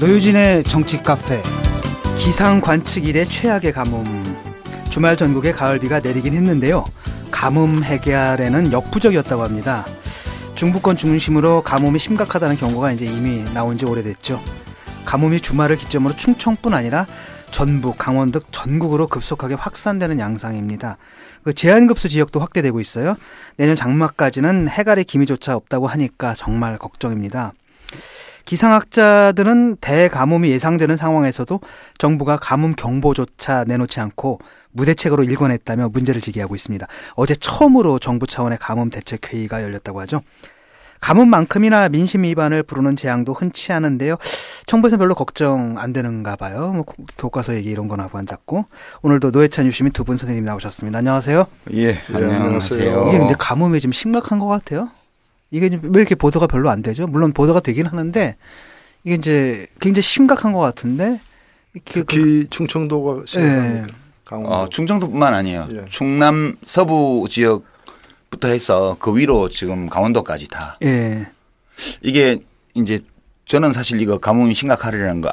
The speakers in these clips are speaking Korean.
노유진의 정치 카페. 기상 관측 이래 최악의 가뭄. 주말 전국에 가을비가 내리긴 했는데요. 가뭄 해결에는 역부족이었다고 합니다. 중부권 중심으로 가뭄이 심각하다는 경고가 이제 이미 나온 지 오래됐죠. 가뭄이 주말을 기점으로 충청뿐 아니라 전북, 강원 등 전국으로 급속하게 확산되는 양상입니다. 그 제한급수 지역도 확대되고 있어요. 내년 장마까지는 해갈의 기미조차 없다고 하니까 정말 걱정입니다. 기상학자들은 대가뭄이 예상되는 상황에서도 정부가 가뭄 경보조차 내놓지 않고 무대책으로 일관했다며 문제를 제기하고 있습니다. 어제 처음으로 정부 차원의 가뭄 대책회의가 열렸다고 하죠. 가뭄만큼이나 민심 위반을 부르는 재앙도 흔치 않은데요. 정부에서는 별로 걱정 안 되는가 봐요. 뭐 교과서 얘기 이런 건 하고 앉았고. 오늘도 노회찬 유시민 두 분 선생님 나오셨습니다. 안녕하세요. 예, 안녕하세요. 이게 근데 가뭄이 좀 심각한 것 같아요. 이게 왜 이렇게 보도가 별로 안 되죠? 물론 보도가 되긴 하는데 이게 이제 굉장히 심각한 것 같은데. 특히 충청도가 심각합니까? 네. 충청도뿐만 아니에요. 예. 충남 서부 지역부터 해서 그 위로 지금 강원도까지 다. 예. 이게 이제 저는 사실 이거 가뭄이 심각하리라는 거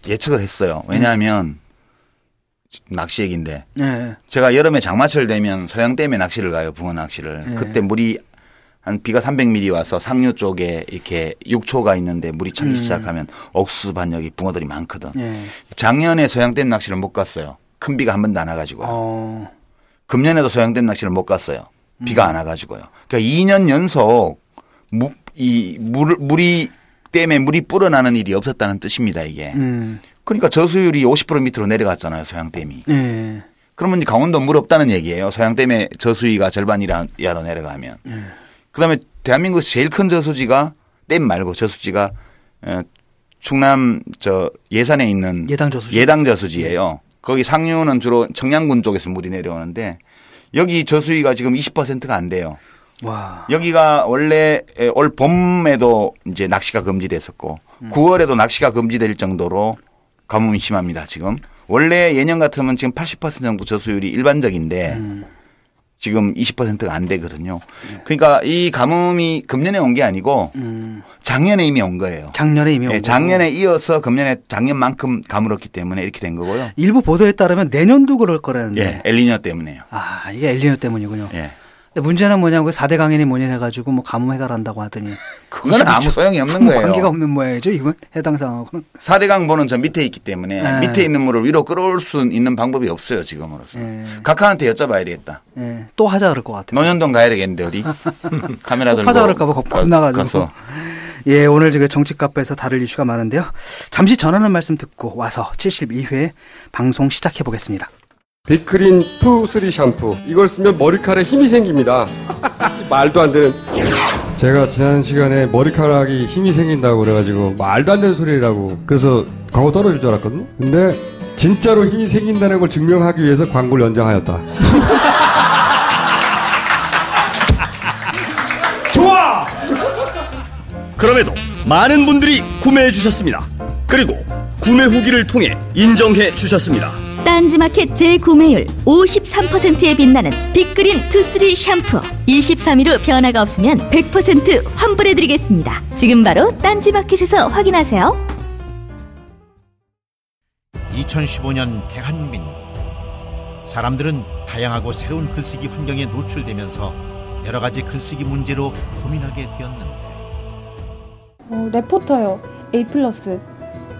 예측을 했어요. 왜냐하면 낚시 얘기인데 예. 제가 여름에 장마철 되면 소양댐에 낚시를 가요. 붕어 낚시를. 예. 그때 물이 한 비가 300mm 와서 상류 쪽에 이렇게 육초가 있는데 물이 차기 시작하면 옥수수 반역이 붕어들이 많거든. 예. 작년에 소양댐 낚시를 못 갔어요. 큰 비가 한 번도 안 와가지고. 금년에도 소양댐 낚시를 못 갔어요. 비가 안 와가지고요. 그러니까 2년 연속 물이 댐에 물이 불어나는 일이 없었다는 뜻입니다. 이게. 그러니까 저수율이 50% 밑으로 내려갔잖아요. 소양댐이. 예. 그러면 이제 강원도 물 없다는 얘기예요. 소양댐의 저수위가 절반 이하로 내려가면. 그다음에 대한민국에서 제일 큰 저수지가 댐 말고 저수지가 충남 예산에 있는 예당 저수지예요. 거기 상류는 주로 청량군 쪽에서 물이 내려오는데 여기 저수위가 지금 20%가 안 돼요. 와. 여기가 원래 올 봄에도 이제 낚시가 금지됐었고 9월에도 낚시가 금지될 정도로 가뭄이 심합니다. 지금 원래 예년 같으면 지금 80% 정도 저수율이 일반적인데 지금 20%가 안 되거든요. 그러니까 이 가뭄이 금년에 온 게 아니고 작년에 이미 온 거예요. 작년에 이미 온 거고. 작년에 이어서 작년만큼 가물었기 때문에 이렇게 된 거고요. 일부 보도에 따르면 내년도 그럴 거라는데. 예, 엘니뇨 때문에요. 아, 이게 엘니뇨 때문이군요. 예. 근데 문제는 뭐냐고 4대 강인이 모인해가지고 뭐 가뭄 해결한다고 하더니. 그건 아무 소용이 없는 거예요. 관계가 없는 모양이죠, 이번 해당 상황하고는. 4대 강보는 저 밑에 있기 때문에 밑에 있는 물을 위로 끌어올 수 있는 방법이 없어요, 지금으로서. 각하한테 여쭤봐야 되겠다. 또 하자 그럴 것 같아요. 논현동 가야 되겠는데, 우리. 카메라 들고. 하자 그럴까 봐 겁나가지고. 예, 오늘 지금 정치 카페에서 다룰 이슈가 많은데요. 잠시 전하는 말씀 듣고 와서 72회 방송 시작해 보겠습니다. 빅그린 투 쓰리 샴푸. 이걸 쓰면 머리카락에 힘이 생깁니다. 말도 안 되는. 제가 지난 시간에 머리카락이 힘이 생긴다고 그래가지고 말도 안 되는 소리라고 그래서 광고 떨어질 줄 알았거든요. 근데 진짜로 힘이 생긴다는 걸 증명하기 위해서 광고를 연장하였다. 좋아! 그럼에도 많은 분들이 구매해 주셨습니다. 그리고 구매 후기를 통해 인정해 주셨습니다. 딴지마켓 재구매율 53%에 빛나는 빅그린 투쓰리 샴푸 23일 후 변화가 없으면 100% 환불해드리겠습니다. 지금 바로 딴지마켓에서 확인하세요. 2015년 대한민국. 사람들은 다양하고 새로운 글쓰기 환경에 노출되면서 여러 가지 글쓰기 문제로 고민하게 되었는데 레포터요. A+.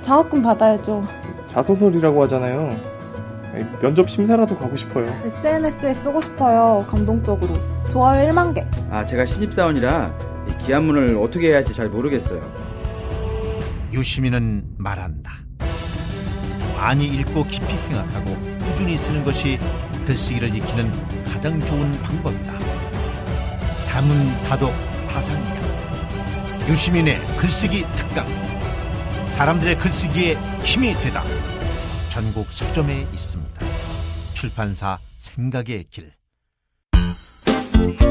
장학금 받아야죠. 자소설이라고 하잖아요. 면접 심사라도 가고 싶어요. SNS에 쓰고 싶어요. 감동적으로. 좋아요 1만 개. 제가 신입사원이라 기한문을 어떻게 해야 할지 잘 모르겠어요. 유시민은 말한다. 많이 읽고 깊이 생각하고 꾸준히 쓰는 것이 글쓰기를 익히는 가장 좋은 방법이다. 담은 다독 다상량. 유시민의 글쓰기 특강. 사람들의 글쓰기에 힘이 되다. 전국 서점에 있습니다. 출판사 생각의 길.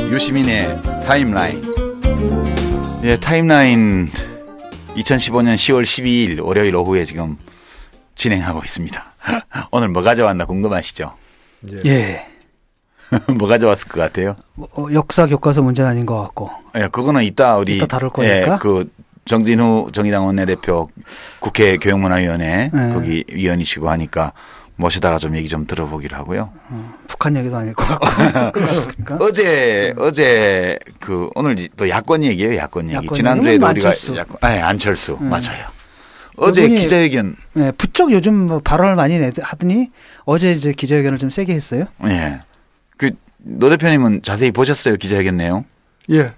유시민의 타임라인. 예, 타임라인 2015년 10월 12일 월요일 오후에 지금 진행하고 있습니다. 오늘 뭐 가져왔나 궁금하시죠? 예. 뭐 가져왔을 것 같아요? 역사 교과서 문제는 아닌 것 같고. 예, 그거는 이따 다룰 거니까. 그 정진후 정의당 원내대표 국회 교육문화위원회 거기 위원이시고 하니까 모시다가 좀 얘기 좀 들어보기로 하고요. 북한 얘기도 아닐 것 같고. 그렇습니까? 어제 오늘 또 야권 얘기예요. 야권 얘기. 지난주에도 우리가 안철수 맞아요. 어제 기자회견. 네, 부쩍 요즘 뭐 발언을 많이 하더니 어제 이제 기자회견을 좀 세게 했어요. 네. 노 대표님은 자세히 보셨어요 기자회견 내용? 예.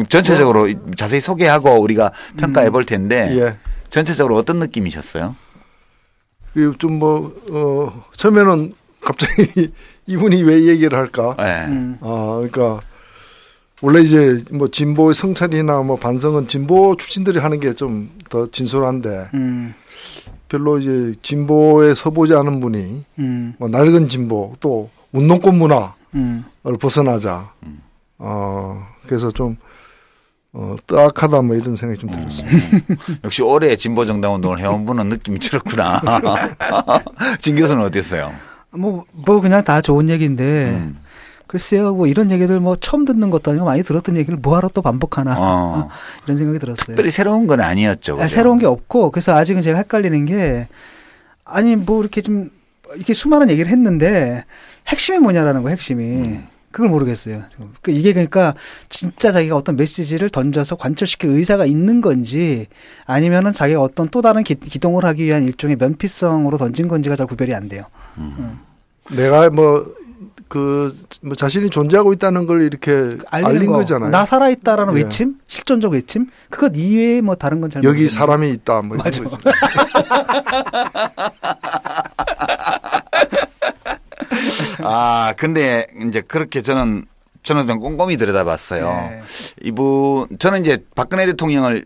전체적으로 자세히 소개하고 우리가 평가해 볼 텐데 전체적으로 어떤 느낌이셨어요? 좀 처음에는 갑자기 이분이 왜 얘기를 할까? 그러니까 원래 이제 뭐 진보의 성찰이나 뭐 반성은 진보 출신들이 하는 게 좀 더 진솔한데 별로 이제 진보에 서보지 않은 분이 뭐 낡은 진보 또 운동권 문화를 벗어나자. 그래서 좀 뜨악하다 뭐 이런 생각이 좀 들었습니다. 역시 오래 진보 정당 운동을 해온 분은 느낌이 저렇구나. 진 교수는 어땠어요? 뭐 그냥 다 좋은 얘기인데 글쎄요, 뭐 이런 얘기들 뭐 처음 듣는 것도 아니고 많이 들었던 얘기를 뭐하러 또 반복하나 이런 생각이 들었어요. 특별히 새로운 건 아니었죠. 그죠? 새로운 게 없고 그래서 아직은 제가 헷갈리는 게 아니 뭐 이렇게 좀 이렇게 수많은 얘기를 했는데 핵심이 뭐냐라는 거 핵심이. 그걸 모르겠어요. 이게 그러니까 진짜 자기가 어떤 메시지를 던져서 관철시킬 의사가 있는 건지 아니면은 자기가 어떤 또 다른 기동을 하기 위한 일종의 면피성으로 던진 건지가 잘 구별이 안 돼요. 내가 자신이 존재하고 있다는 걸 이렇게 알린 거잖아요. 나 살아있다라는 외침? 실존적 외침? 그것 이외에 뭐 다른 건 잘 모르겠어요. 여기 사람이 있다. 뭐 맞아. 근데 이제 그렇게 저는 좀 꼼꼼히 들여다봤어요. 저는 이제 박근혜 대통령을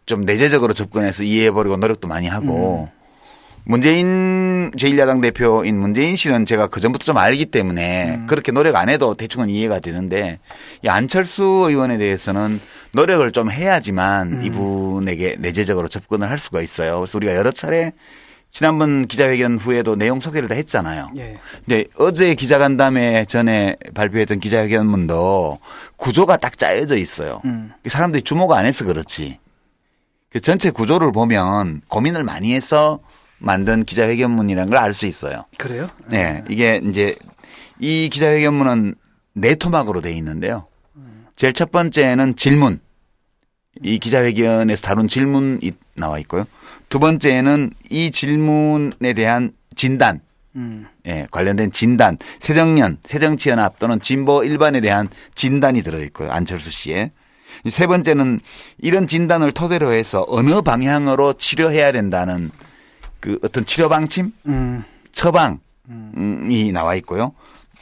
좀 내재적으로 접근해서 이해해보려고 노력도 많이 하고 문재인 제1야당 대표인 문재인 씨는 제가 그전부터 좀 알기 때문에 그렇게 노력 안 해도 대충은 이해가 되는데 이 안철수 의원에 대해서는 노력을 좀 해야지만 이분에게 내재적으로 접근을 할 수가 있어요. 그래서 우리가 여러 차례 지난번 기자회견 후에도 내용 소개를 다 했잖아요. 근데 어제 기자간담회 전에 발표했던 기자회견문도 구조가 딱 짜여져 있어요. 사람들이 주목 안 해서 그렇지. 그 전체 구조를 보면 고민을 많이 해서 만든 기자회견문이라는 걸 알 수 있어요. 그래요? 네. 이게 이제 이 기자회견문은 4토막으로 되어 있는데요. 제일 첫 번째는 질문. 이 기자회견에서 다룬 질문이 나와 있고요. 두 번째는 이 질문에 대한 진단. 관련된 진단. 새정치연합 또는 진보 일반에 대한 진단이 들어있고요. 안철수 씨의. 세 번째는 이런 진단을 토대로 해서 어느 방향으로 치료해야 된다는 그 어떤 치료 방침, 처방이 나와 있고요.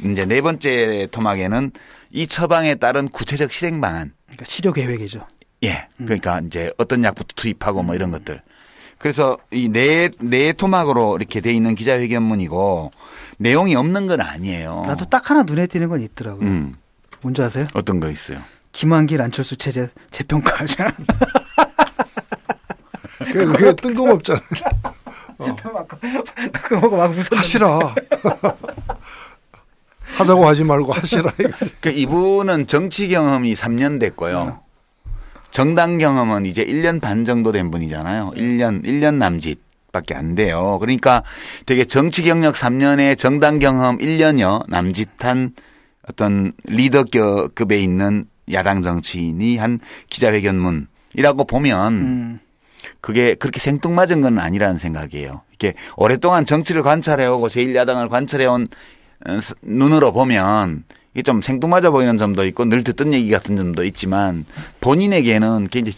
이제 네 번째 토막에는 이 처방에 따른 구체적 실행 방안. 그러니까 치료 계획이죠. 예. 그러니까 이제 어떤 약부터 투입하고 뭐 이런 것들. 그래서 이 네 토막으로 이렇게 돼 있는 기자회견문이고 내용이 없는 건 아니에요. 나도 딱 하나 눈에 띄는 건 있더라고요. 뭔지 아세요? 어떤 거 있어요? 김한길 안철수 체제 재평가하자. 그게 뜬금없잖아. 그거 막 하시라. 하자고 하지 말고 하시라. 그 이분은 정치 경험이 3년 됐고요. 정당 경험은 이제 1년 반 정도 된 분이잖아요. 1년 남짓밖에 안 돼요. 그러니까 되게 정치 경력 3년에 정당 경험 1년여 남짓한 어떤 리더급에 있는 야당 정치인이 한 기자회견문이라고 보면 그게 그렇게 생뚱맞은 건 아니라는 생각이에요. 이렇게 오랫동안 정치를 관찰해오고 제1야당을 관찰해온 눈으로 보면 이게 좀 생뚱맞아 보이는 점도 있고 늘 듣던 얘기 같은 점도 있지만 본인에게는 굉장히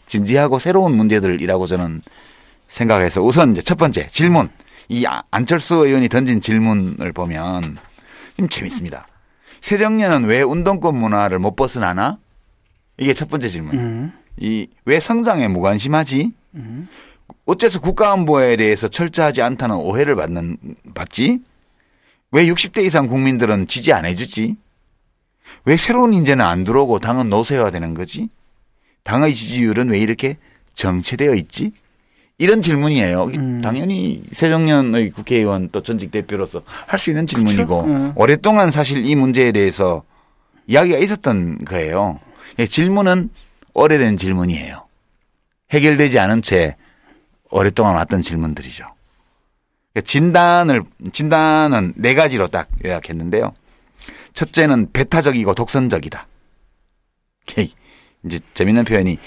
진지하고 새로운 문제들이라고 저는 생각해서 우선 이제 첫 번째 질문. 이 안철수 의원이 던진 질문을 보면 좀 재밌습니다. 새정년은 왜 운동권 문화를 못 벗어나나? 이게 첫 번째 질문. 왜 성장에 무관심하지? 어째서 국가안보에 대해서 철저하지 않다는 오해를 받지? 왜 60대 이상 국민들은 지지 안 해주지? 왜 새로운 인재는 안 들어오고 당은 노쇠화되는 거지? 당의 지지율은 왜 이렇게 정체되어 있지? 이런 질문이에요. 당연히 새정년의 국회의원 또 전직 대표로서 할 수 있는 질문이고 오랫동안 사실 이 문제에 대해서 이야기가 있었던 거예요. 질문은 오래된 질문이에요. 해결되지 않은 채 오랫동안 왔던 질문들이죠. 진단은 4가지로 딱 요약했는데요. 첫째는 배타적이고 독선적이다. 이제 재밌는 표현이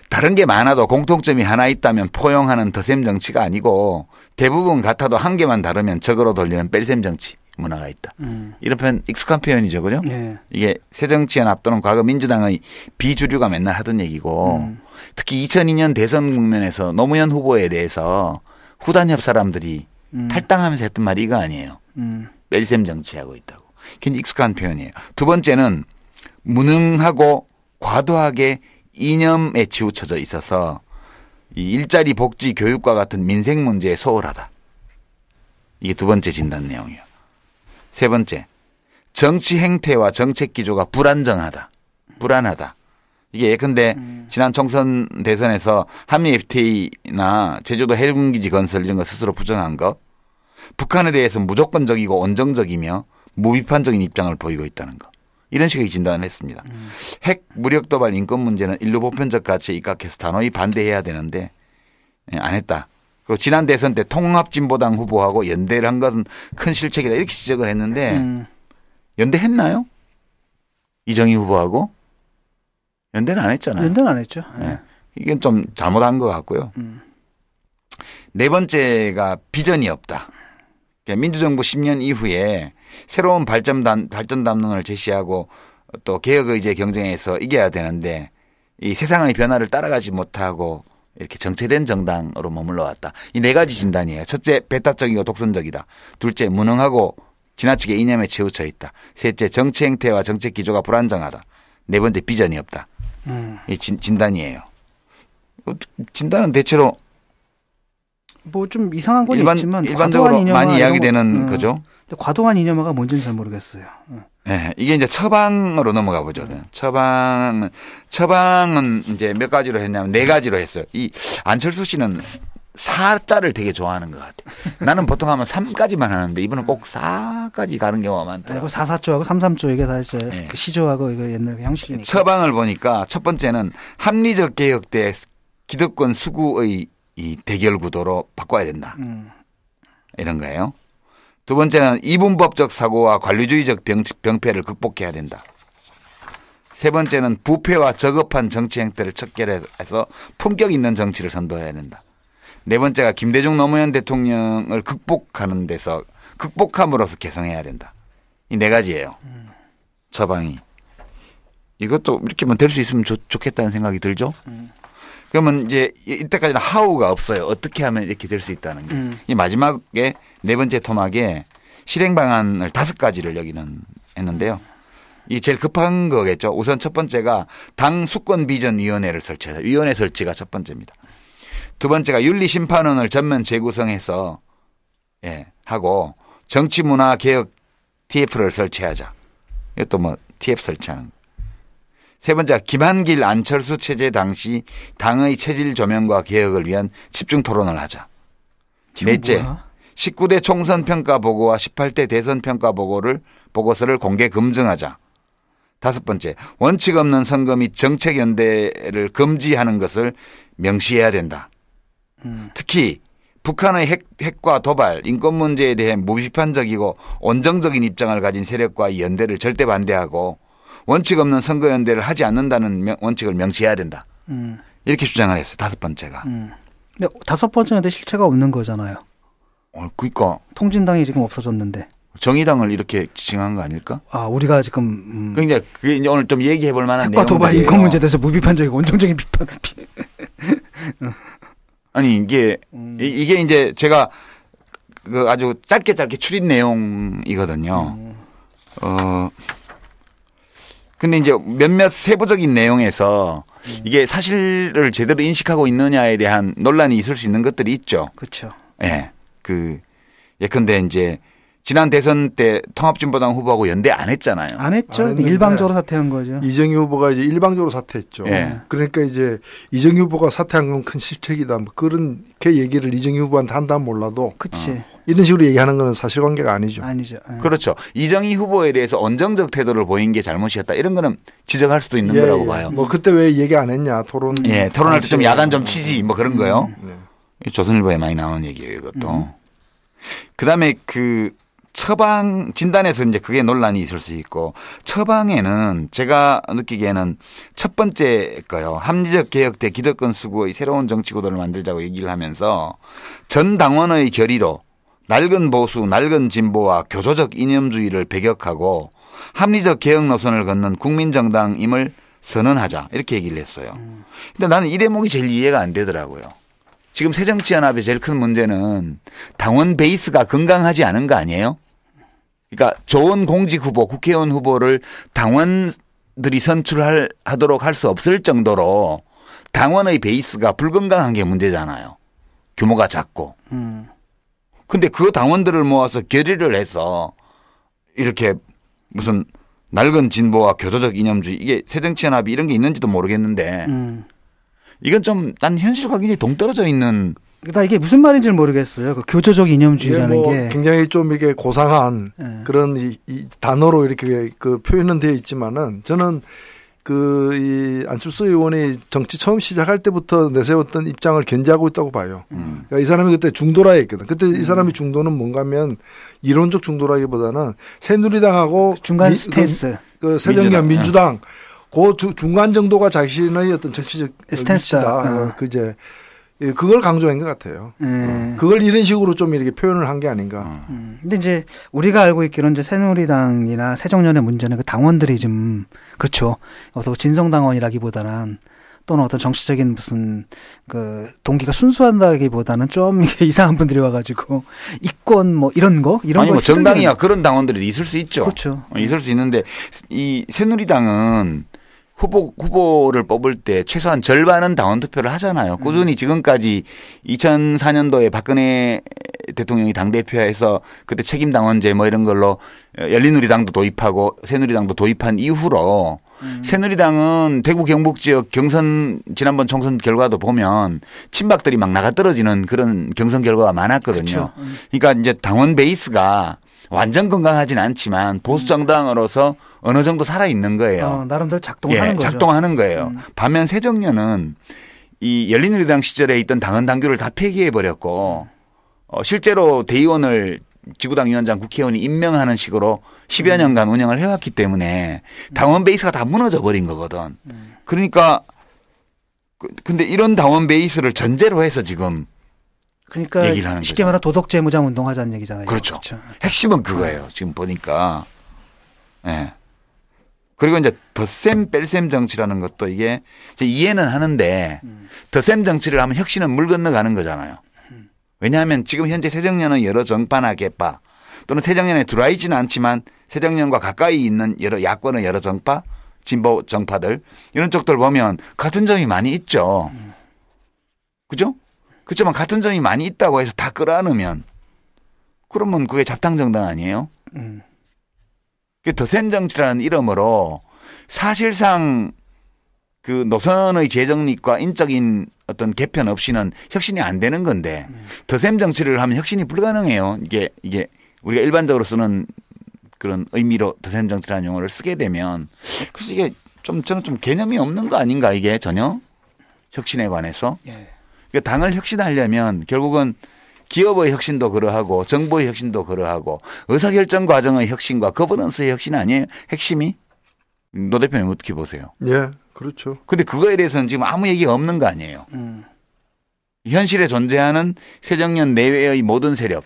다른 게 많아도 공통점이 하나 있다면 포용하는 덧셈 정치가 아니고 대부분 같아도 한 개만 다르면 적으로 돌리는 뺄셈 정치 문화가 있다. 이런 표현 익숙한 표현이죠. 그죠? 네. 이게 새정치연합 또는 과거 민주당의 비주류가 맨날 하던 얘기고 특히 2002년 대선 국면에서 노무현 후보에 대해서 후단협 사람들이 탈당하면서 했던 말이 이거 아니에요. 뺄셈 정치하고 있다고. 굉장히 익숙한 표현이에요. 두 번째는 무능하고 과도하게 이념에 치우쳐져 있어서 이 일자리 복지 교육과 같은 민생 문제에 소홀하다. 이게 두 번째 진단 내용이에요. 세 번째, 정치 행태와 정책 기조가 불안정하다. 불안하다. 이게 예컨대 지난 총선 대선에서 한미 FTA나 제주도 해군기지 건설 이런 거 스스로 부정한 거, 북한에 대해서 무조건적이고 온정적이며 무비판적인 입장을 보이고 있다는 거. 이런 식의 진단을 했습니다. 핵 무력 도발 인권 문제는 인류 보편적 가치에 입각해서 단호히 반대해야 되는데 안 했다. 그리고 지난 대선 때 통합진보당 후보하고 연대를 한 것은 큰 실책이다. 이렇게 지적을 했는데 연대했나요? 이정희 후보하고? 연대는 안 했잖아요. 연대는 안 했죠. 네. 이건 좀 잘못한 것 같고요. 네 번째가 비전이 없다. 그러니까 민주정부 10년 이후에 새로운 발전 담론을 제시하고 또 개혁 의제 경쟁에서 이겨야 되는데 이 세상의 변화를 따라가지 못하고 이렇게 정체된 정당으로 머물러 왔다. 이 4가지 진단이에요. 첫째, 배타적이고 독선적이다. 둘째, 무능하고 지나치게 이념에 치우쳐 있다. 셋째, 정치 행태와 정책 기조가 불안정하다. 네 번째, 비전이 없다. 이 진단이에요. 진단은 대체로 뭐 좀 이상한 건 있지만 일반적으로 많이 이야기되는 거죠. 과도한 이념화가 뭔지는 잘 모르겠어요. 네, 이게 이제 처방으로 넘어가 보죠. 처방은 이제 몇 가지로 했냐면 4가지로 했어요. 이 안철수 씨는 4자를 되게 좋아하는 것 같아요. 나는 보통 하면 3까지만 하는데 이분은 꼭 4까지 가는 경우가 많더라고요. 4,4조하고 3,3조 이게 다 있어요. 네. 그 시조하고 이거 옛날 형식이니까. 처방을 보니까 첫 번째는 합리적 개혁 대 기득권 수구의 이 대결 구도로 바꿔야 된다. 이런 거예요. 두 번째는 이분법적 사고와 관료주의적 병폐를 극복해야 된다. 세 번째는 부패와 저급한 정치 행태를 척결해서 품격 있는 정치를 선도해야 된다. 네 번째가 김대중 노무현 대통령을 극복함으로써 개성해야 된다. 이 4가지예요. 처방이. 이것도 이렇게만 될 수 있으면 좋겠다는 생각이 들죠. 그러면 이제 이때까지는 하우가 없어요. 어떻게 하면 이렇게 될 수 있다는 게. 이 마지막에 4번째 토막에 실행 방안을 5가지를 여기는 했는데요. 이 제일 급한 거겠죠. 우선 첫 번째가 당 수권비전위원회를 설치하자. 위원회 설치가 첫 번째입니다. 두 번째가 윤리심판원을 전면 재구성해서 하고 정치문화개혁 TF를 설치하자. 이것도 뭐 TF 설치하는 거. 세 번째가 김한길 안철수 체제 당시 당의 체질 조명과 개혁을 위한 집중 토론을 하자. 넷째, 19대 총선 평가 보고와 18대 대선 평가 보고서를 공개 검증하자. 5번째, 원칙 없는 선거 및 정책 연대를 금지하는 것을 명시해야 된다. 특히 북한의 핵과 도발, 인권 문제에 대해 무비판적이고 온정적인 입장을 가진 세력과의 연대를 절대 반대하고 원칙 없는 선거 연대를 하지 않는다는 원칙을 명시해야 된다. 이렇게 주장을 했어요. 5번째가. 근데 5번째인데 실체가 없는 거잖아요. 그러니까 통진당이 지금 없어졌는데. 정의당을 이렇게 지칭한 거 아닐까? 아, 우리가 지금 그러니까 그게 이제 오늘 좀 얘기해 볼 만한 핵과 도발 인권 문제에 대해서 무비판적이고 온정적인 비판을 아니 이게 이제 제가 그 아주 짧게 추린 내용이거든요. 근데 이제 몇몇 세부적인 내용에서 이게 사실을 제대로 인식하고 있느냐에 대한 논란이 있을 수 있는 것들이 있죠. 그렇죠. 예. 예컨대 이제 지난 대선 때 통합진보당 후보하고 연대 안 했잖아요. 안 했죠. 일방적으로 사퇴한 거죠. 이정희 후보가 이제 일방적으로 사퇴했죠. 예. 그러니까 이제 이정희 후보가 사퇴한 건 큰 실책이다. 뭐 그렇게 얘기를 이정희 후보한테 한다면 몰라도. 그치. 이런 식으로 얘기하는 건 사실관계가 아니죠. 아니죠. 그렇죠. 이정희 후보에 대해서 온정적 태도를 보인 게 잘못이었다. 이런 거는 지적할 수도 있는 거라고 봐요. 뭐 그때 왜 얘기 안 했냐 토론. 토론할 때 좀 야단 좀 치지 뭐 그런 거요. 조선일보에 많이 나오는 얘기예요, 이것도. 그다음에 그 처방 진단에서 이제 그게 논란이 있을 수 있고 처방에는 제가 느끼기에는 첫 번째 거요. 합리적 개혁 대 기득권 수구의 새로운 정치 구도를 만들자고 얘기를 하면서 전 당원의 결의로 낡은 보수, 낡은 진보와 교조적 이념주의를 배격하고 합리적 개혁 노선을 걷는 국민정당임을 선언하자 이렇게 얘기를 했어요. 근데 나는 이 대목이 제일 이해가 안 되더라고요. 지금 새정치연합의 제일 큰 문제는 당원 베이스가 건강하지 않은 거 아니에요? 그러니까 좋은 공직 후보, 국회의원 후보를 당원들이 선출하도록 할 수 없을 정도로 당원의 베이스가 불건강한 게 문제잖아요. 규모가 작고. 근데 그 당원들을 모아서 결의를 해서 이렇게 무슨 낡은 진보와 교조적 이념주의 이게 새정치연합이 이런 게 있는지도 모르겠는데 이건 좀 난 현실과 굉장히 동떨어져 있는. 나 이게 무슨 말인지 모르겠어요. 그 교조적 이념주의라는 뭐 게 굉장히 좀 이렇게 고상한 그런 이 단어로 이렇게 그 표현은 되어 있지만은 저는 이 안철수 의원이 정치 처음 시작할 때부터 내세웠던 입장을 견지하고 있다고 봐요. 그러니까 이 사람이 그때 중도라 했거든. 그때 이 사람이 중도는 뭔가 하면 이론적 중도라기보다는 새누리당하고 중간 스탠스. 그 새정연 민주당 그 중간 정도가 자신의 어떤 정치적 스탠스다. 그제 그걸 강조한 것 같아요. 그걸 이런 식으로 좀 이렇게 표현을 한 게 아닌가. 근데 이제 우리가 알고 있기로는 이제 새누리당이나 새정연의 문제는 그 당원들이 좀 그렇죠. 어떤 진성당원이라기보다는 또는 어떤 정치적인 무슨 그 동기가 순수하다기보다는 좀 이상한 분들이 와가지고 이권 뭐 이런 거 이런 아니 거 뭐 정당이야 그런 당원들이 있을 수 있죠. 그렇죠. 있을 수 있는데 이 새누리당은 후보를 뽑을 때 최소한 절반은 당원 투표를 하잖아요. 꾸준히 지금까지 2004년도에 박근혜 대통령이 당대표에서 그때 책임당원제 뭐 이런 걸로 열린우리당도 도입하고 새누리당도 도입한 이후로 새누리당은 대구 경북 지역 경선 지난번 총선 결과도 보면 친박들이 막 나가 떨어지는 그런 경선 결과가 많았거든요. 그렇죠. 그러니까 이제 당원 베이스가 완전 건강하진 않지만 보수 정당으로서 어느 정도 살아 있는 거예요. 나름대로 작동하는 거죠. 작동하는 거예요. 반면 새정연은 이 열린우리당 시절에 있던 당헌 당규를 다 폐기해 버렸고 실제로 대의원을 지구당 위원장 국회의원이 임명하는 식으로 10여 년간 운영을 해왔기 때문에 당원 베이스가 다 무너져 버린 거거든. 그러니까 근데 이런 당원 베이스를 전제로 해서 지금 그러니까 쉽게 말하면 도덕재무장 운동하자는 얘기잖아요. 그렇죠. 핵심은 그거예요. 지금 보니까. 네. 그리고 이제 덧셈 뺄셈 정치라는 것도 이게 이해는 하는데 덧셈 정치를 하면 혁신은 물 건너가는 거잖아요. 왜냐하면 지금 현재 새정연은 여러 정파나 계파 또는 새정연에 들어와 있지는 않지만 새정연과 가까이 있는 여러 야권의 여러 정파, 진보 정파들 이런 쪽들 보면 같은 점이 많이 있죠. 그죠? 그렇지만 같은 점이 많이 있다고 해서 다 끌어안으면 그러면 그게 잡탕정당 아니에요? 덧셈 정치라는 이름으로 사실상 그 노선의 재정립과 인적인 어떤 개편 없이는 혁신이 안 되는 건데 덧셈 정치를 하면 혁신이 불가능해요. 이게 우리가 일반적으로 쓰는 그런 의미로 덧셈 정치라는 용어를 쓰게 되면 그래서 이게 저는 좀 개념이 없는 거 아닌가 이게 전혀 혁신에 관해서. 그러니까 당을 혁신하려면 결국은 기업의 혁신도 그러하고 정부의 혁신도 그러하고 의사결정 과정의 혁신과 거버넌스의 혁신 아니에요? 핵심이? 노 대표님 어떻게 보세요? 예, 그렇죠. 근데 그거에 대해서는 지금 아무 얘기가 없는 거 아니에요? 현실에 존재하는 새정연 내외의 모든 세력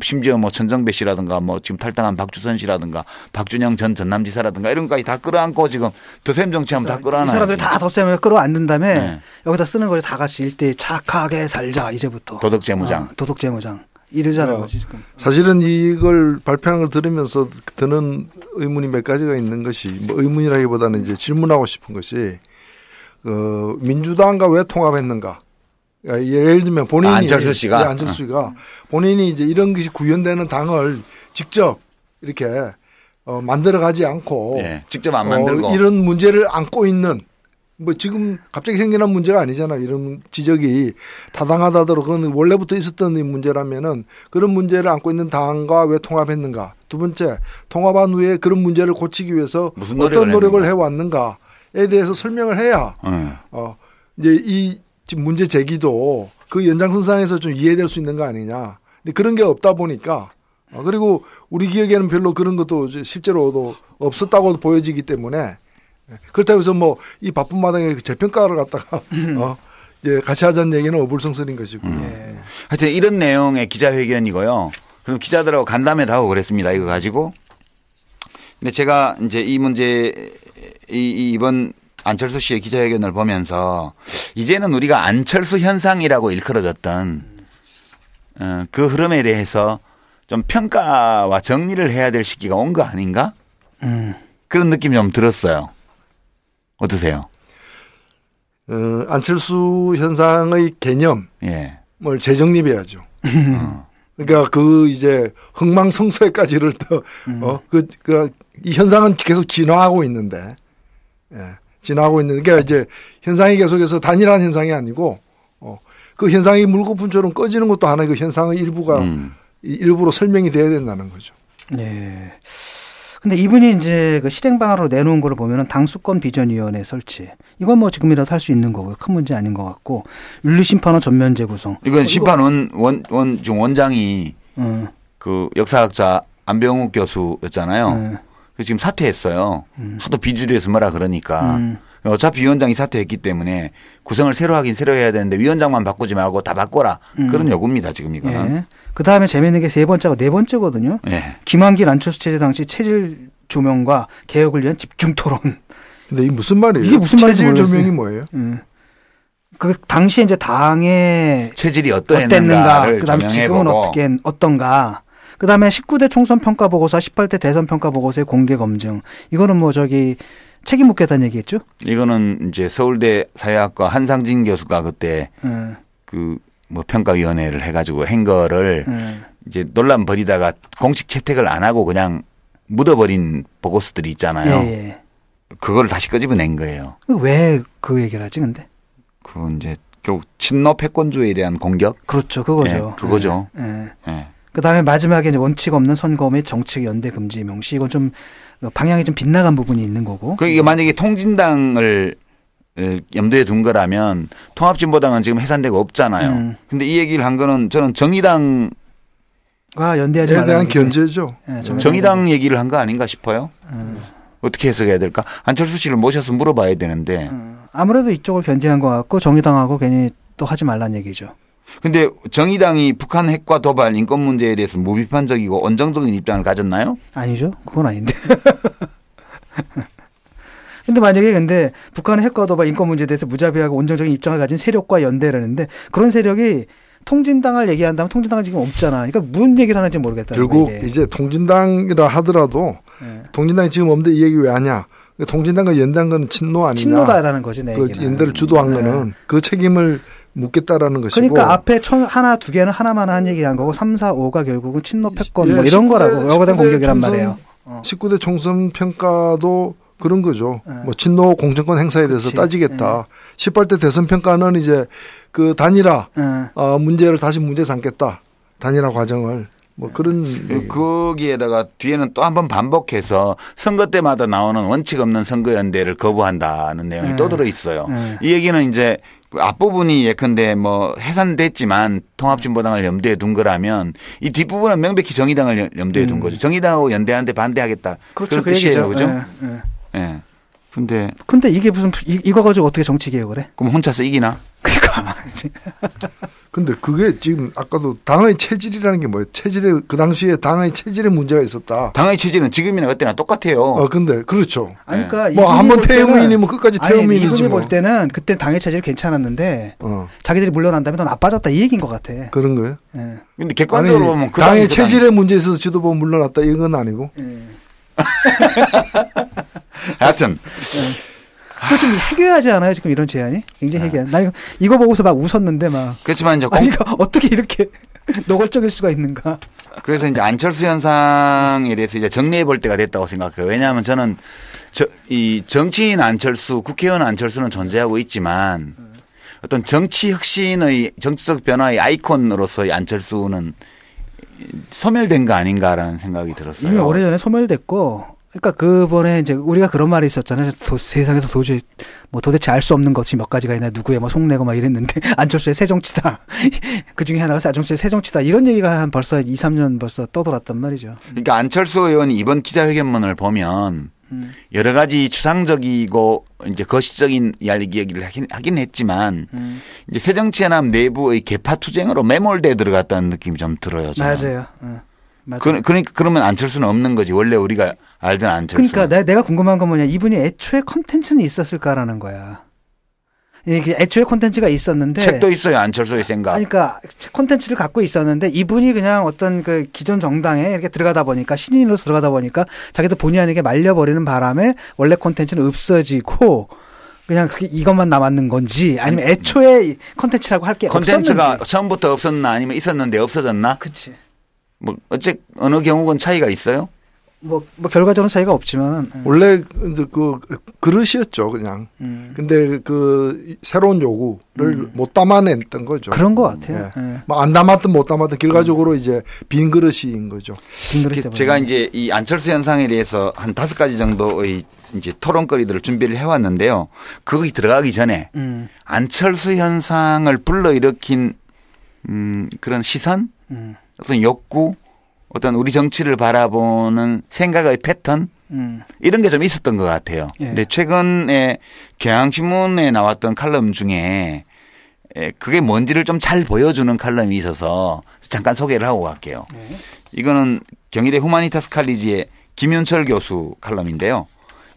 심지어 뭐 천정배 씨라든가 뭐 지금 탈당한 박주선 씨라든가 박준영 전 전남지사라든가 이런 것까지 다 끌어안고 지금 덧셈 정치하면 다 끌어안아요. 이 사람들이 다 덧셈을 끌어안는 다음에 여기다 쓰는 거지 다 같이 일대 착하게 살자 이제부터. 도덕재무장. 도덕재무장. 이러자는 거지 지금. 사실은 이걸 발표하는 걸 들으면서 드는 의문이 몇 가지가 있는 것이 뭐 의문이라기보다는 이제 질문하고 싶은 것이 민주당과 왜 통합했는가? 예를 들면 본인이 안철수 씨가 본인이 이제 이런 것이 구현되는 당을 직접 이렇게 만들어가지 않고 직접 안 만들고 이런 문제를 안고 있는 뭐 지금 갑자기 생겨난 문제가 아니잖아. 이런 지적이 타당하다더라도 그건 원래부터 있었던 문제라면은 그런 문제를 안고 있는 당과 왜 통합했는가. 두 번째, 통합한 후에 그런 문제를 고치기 위해서 어떤 노력을 해왔는가에 대해서 설명을 해야 이제 이 지금 문제 제기도 그 연장선상에서 좀 이해될 수 있는 거 아니냐. 근데 그런 게 없다 보니까 그리고 우리 기억에는 별로 그런 것도 실제로도 없었다고 보여지기 때문에 그렇다고 해서 뭐 이 바쁜 마당에 재평가를 갖다가 이제 같이 하자는 얘기는 어불성설인 것이고. 하여튼 이런 내용의 기자회견이고요. 그럼 기자들하고 간담회도 하고 그랬습니다. 이거 가지고. 근데 제가 이제 이 문제 이번 안철수 씨의 기자회견을 보면서 이제는 우리가 안철수 현상이라고 일컬어졌던 그 흐름에 대해서 좀 평가와 정리를 해야 될 시기가 온 거 아닌가? 그런 느낌이 좀 들었어요. 어떠세요? 안철수 현상의 개념을 재정립해야죠. 그러니까 그 이제 흥망성쇠까지를 더 이 현상은 계속 진화하고 있는데, 진화하고 있는 그러니까 이제 현상이 계속해서 단일한 현상이 아니고 그 현상이 물거품처럼 꺼지는 것도 하나의 그 현상의 일부가 일부로 설명이 돼야 된다는 거죠. 네. 근데 이분이 이제 그 실행 방안으로 내놓은 거를 보면은 당수권 비전위원회 설치. 이건 뭐 지금이라도 할 수 있는 거고요. 큰 문제 아닌 것 같고 윤리심판원 전면 재구성. 이건 심판원 원장이 그 역사학자 안병욱 교수였잖아요. 그래서 지금 사퇴했어요. 하도 비주류에서 뭐라 그러니까. 어차피 위원장이 사퇴했기 때문에 구성을 새로 하긴 새로 해야 되는데 위원장만 바꾸지 말고 다 바꿔라. 그런 요구입니다. 지금 이거는. 예. 그다음에 재미있는 게 세 번째가 네 번째거든요. 예. 김한길 안철수 체제 당시 체질 조명과 개혁을 위한 집중 토론. 근데 이게 무슨 말이에요? 이게 무슨 말인지 체질 조명이 뭐예요? 그 당시에 이제 당의 체질이 어땠는가, 그다음에 지금은 어떤가. 그다음에 19대 총선 평가 보고서, 18대 대선 평가 보고서의 공개 검증. 이거는 뭐 저기 책임 묻겠다는 얘기겠죠? 이거는 이제 서울대 사회학과 한상진 교수가 그때 그 뭐 평가위원회를 해가지고 한 거를 이제 논란 벌이다가 공식 채택을 안 하고 그냥 묻어버린 보고서들이 있잖아요. 예. 그걸 다시 끄집어낸 거예요. 왜 그 얘기를 하지 근데? 그 이제 결국 친노 패권주의에 대한 공격. 그렇죠, 그거죠. 네, 그거죠. 예. 그다음에 마지막에 이제 원칙 없는 선거 및 정책 연대 금지 명시. 이건 좀 방향이 좀 빗나간 부분이 있는 거고. 이게 만약에 통진당을 염두에 둔 거라면 통합진보당은 지금 해산되고 없잖아요. 근데 이 얘기를 한 거는 저는 정의당과 연대하지 말라는 대한 견제죠. 네, 정의당 얘기를 한 거 아닌가 싶어요. 어떻게 해석해야 될까? 안철수 씨를 모셔서 물어봐야 되는데. 아무래도 이쪽을 견제한 것 같고 정의당하고 괜히 또 하지 말란 얘기죠. 근데 정의당이 북한 핵과 도발 인권 문제에 대해서 무비판적이고 온정적인 입장을 가졌나요? 아니죠. 그건 아닌데. 근데 만약에 북한의 핵과 도발 인권 문제에 대해서 무자비하고 온정적인 입장을 가진 세력과 연대라는데 그런 세력이 통진당을 얘기한다면 통진당은 지금 없잖아. 그러니까 무슨 얘기를 하는지 모르겠다. 결국 이제 통진당이라 하더라도 통진당이 지금 없는데 이 얘기 왜 하냐. 통진당과 연대한 건 친노 아니냐. 친노다라는 거지. 내 그 얘기는. 연대를 주도한 거는 그 책임을 묻겠다라는 것이고. 그러니까 앞에 하나 두 개는 하나만 한 얘기한 거고 3, 4, 5가 결국은 친노 패권 뭐 이런 거라고. 여기에 대한 공격이란 말이에요. 19대 총선 평가도 그런 거죠. 뭐 친노 공천권 행사에 대해서 따지겠다. 18대 대선 평가는 이제 그 단일화 문제를 다시 문제 삼겠다. 단일화 과정을 뭐 그런 거기에다가 뒤에는 또 한 번 반복해서 선거 때마다 나오는 원칙 없는 선거연대를 거부한다는 내용이 또 들어 있어요. 이 얘기는 이제 앞부분이 예컨대 뭐 해산됐지만 통합진보당을 염두에 둔 거라면 이 뒷부분은 명백히 정의당을 염두에 둔 거죠. 정의당하고 연대하는데 반대하겠다. 그렇죠. 그런 뜻이에요. 그죠? 예. 근데 이게 무슨 이거 가지고 어떻게 정치 개혁을 해? 그럼 혼자서 이기나? 그러니까. 근데 그게 지금 아까도 당의 체질이라는 게 뭐예요? 체질에 그 당시에 당의 체질에 문제가 있었다. 당의 체질은 지금이나 그때나 똑같아요. 근데 그렇죠. 아니, 그러니까 뭐 한번 태음인이면 끝까지 태음인이지. 이분이 볼 때는 그때 당의 체질이 괜찮았는데 자기들이 물러난 다음에 더 나빠졌다 이 얘기인 것 같아. 그런 거예요? 근데 객관적으로 보면 그 당의 체질에 문제 있어서 지도부 물러났다 이런 건 아니고. 하여튼. 그거 좀 해결하지 않아요? 지금 이런 제안이? 굉장히 해결. 나 이거 보고서 막 웃었는데 막. 그렇지만 이제 어떻게 이렇게 노골적일 수가 있는가? 그래서 이제 안철수 현상에 대해서 이제 정리해 볼 때가 됐다고 생각해요. 왜냐하면 저는 이 정치인 안철수, 국회의원 안철수는 존재하고 있지만 어떤 정치 혁신의 정치적 변화의 아이콘으로서의 안철수는 소멸된 거 아닌가라는 생각이 들었어요. 이미 오래전에 소멸됐고, 그러니까 그번에 이제 우리가 그런 말이 있었잖아요. 세상에서 도저히 뭐 도대체 알 수 없는 것이 몇 가지가 있나, 누구의 뭐 속내고 막 이랬는데 안철수의 새정치다. 그 중에 하나가 안철수의 새정치다. 이런 얘기가 한 벌써 2, 3년 벌써 떠돌았단 말이죠. 그러니까 안철수 의원이 이번 기자회견문을 보면 여러 가지 추상적이고 이제 거시적인 이야기를 하긴 했지만 이제 새정치연합 내부의 개파 투쟁으로 매몰돼 들어갔다는 느낌이 좀 들어요. 저는. 맞아요. 그러니까 그러면 안철수는 없는 거지. 원래 우리가 알던 안철수. 그러니까 내가 궁금한 건 뭐냐. 이분이 애초에 콘텐츠는 있었을까라는 거야. 애초에 콘텐츠가 있었는데 책도 있어요. 안철수의 생각. 그러니까 콘텐츠를 갖고 있었는데 이분이 그냥 어떤 그 기존 정당에 이렇게 들어가다 보니까 신인으로 들어가다 보니까 자기도 본의 아니게 말려버리는 바람에 원래 콘텐츠는 없어지고 그냥 이것만 남았는 건지 아니면 애초에 콘텐츠라고 할 게 없었는지. 콘텐츠가 처음부터 없었나 아니면 있었는데 없어졌나? 그치. 뭐 어느 경우건 차이가 있어요? 뭐 결과적으로 차이가 없지만 원래 그 그릇이었죠 그냥. 근데 그 새로운 요구를 못 담아냈던 거죠. 그런 것 같아요. 뭐 안 담았든 못 담았든 결과적으로 이제 빈 그릇인 거죠. 제가 이제 이 안철수 현상에 대해서 한 5가지 정도의 이제 토론거리들을 준비를 해왔는데요. 거기 들어가기 전에 안철수 현상을 불러일으킨 그런 시선, 어떤 욕구. 어떤 우리 정치를 바라보는 생각의 패턴 이런 게 좀 있었던 것 같아요. 근데 최근에 경향신문에 나왔던 칼럼 중에 그게 뭔지를 좀 잘 보여주는 칼럼이 있어서 잠깐 소개를 하고 갈게요. 이거는 경희대 후마니타스 칼리지의 김윤철 교수 칼럼인데요.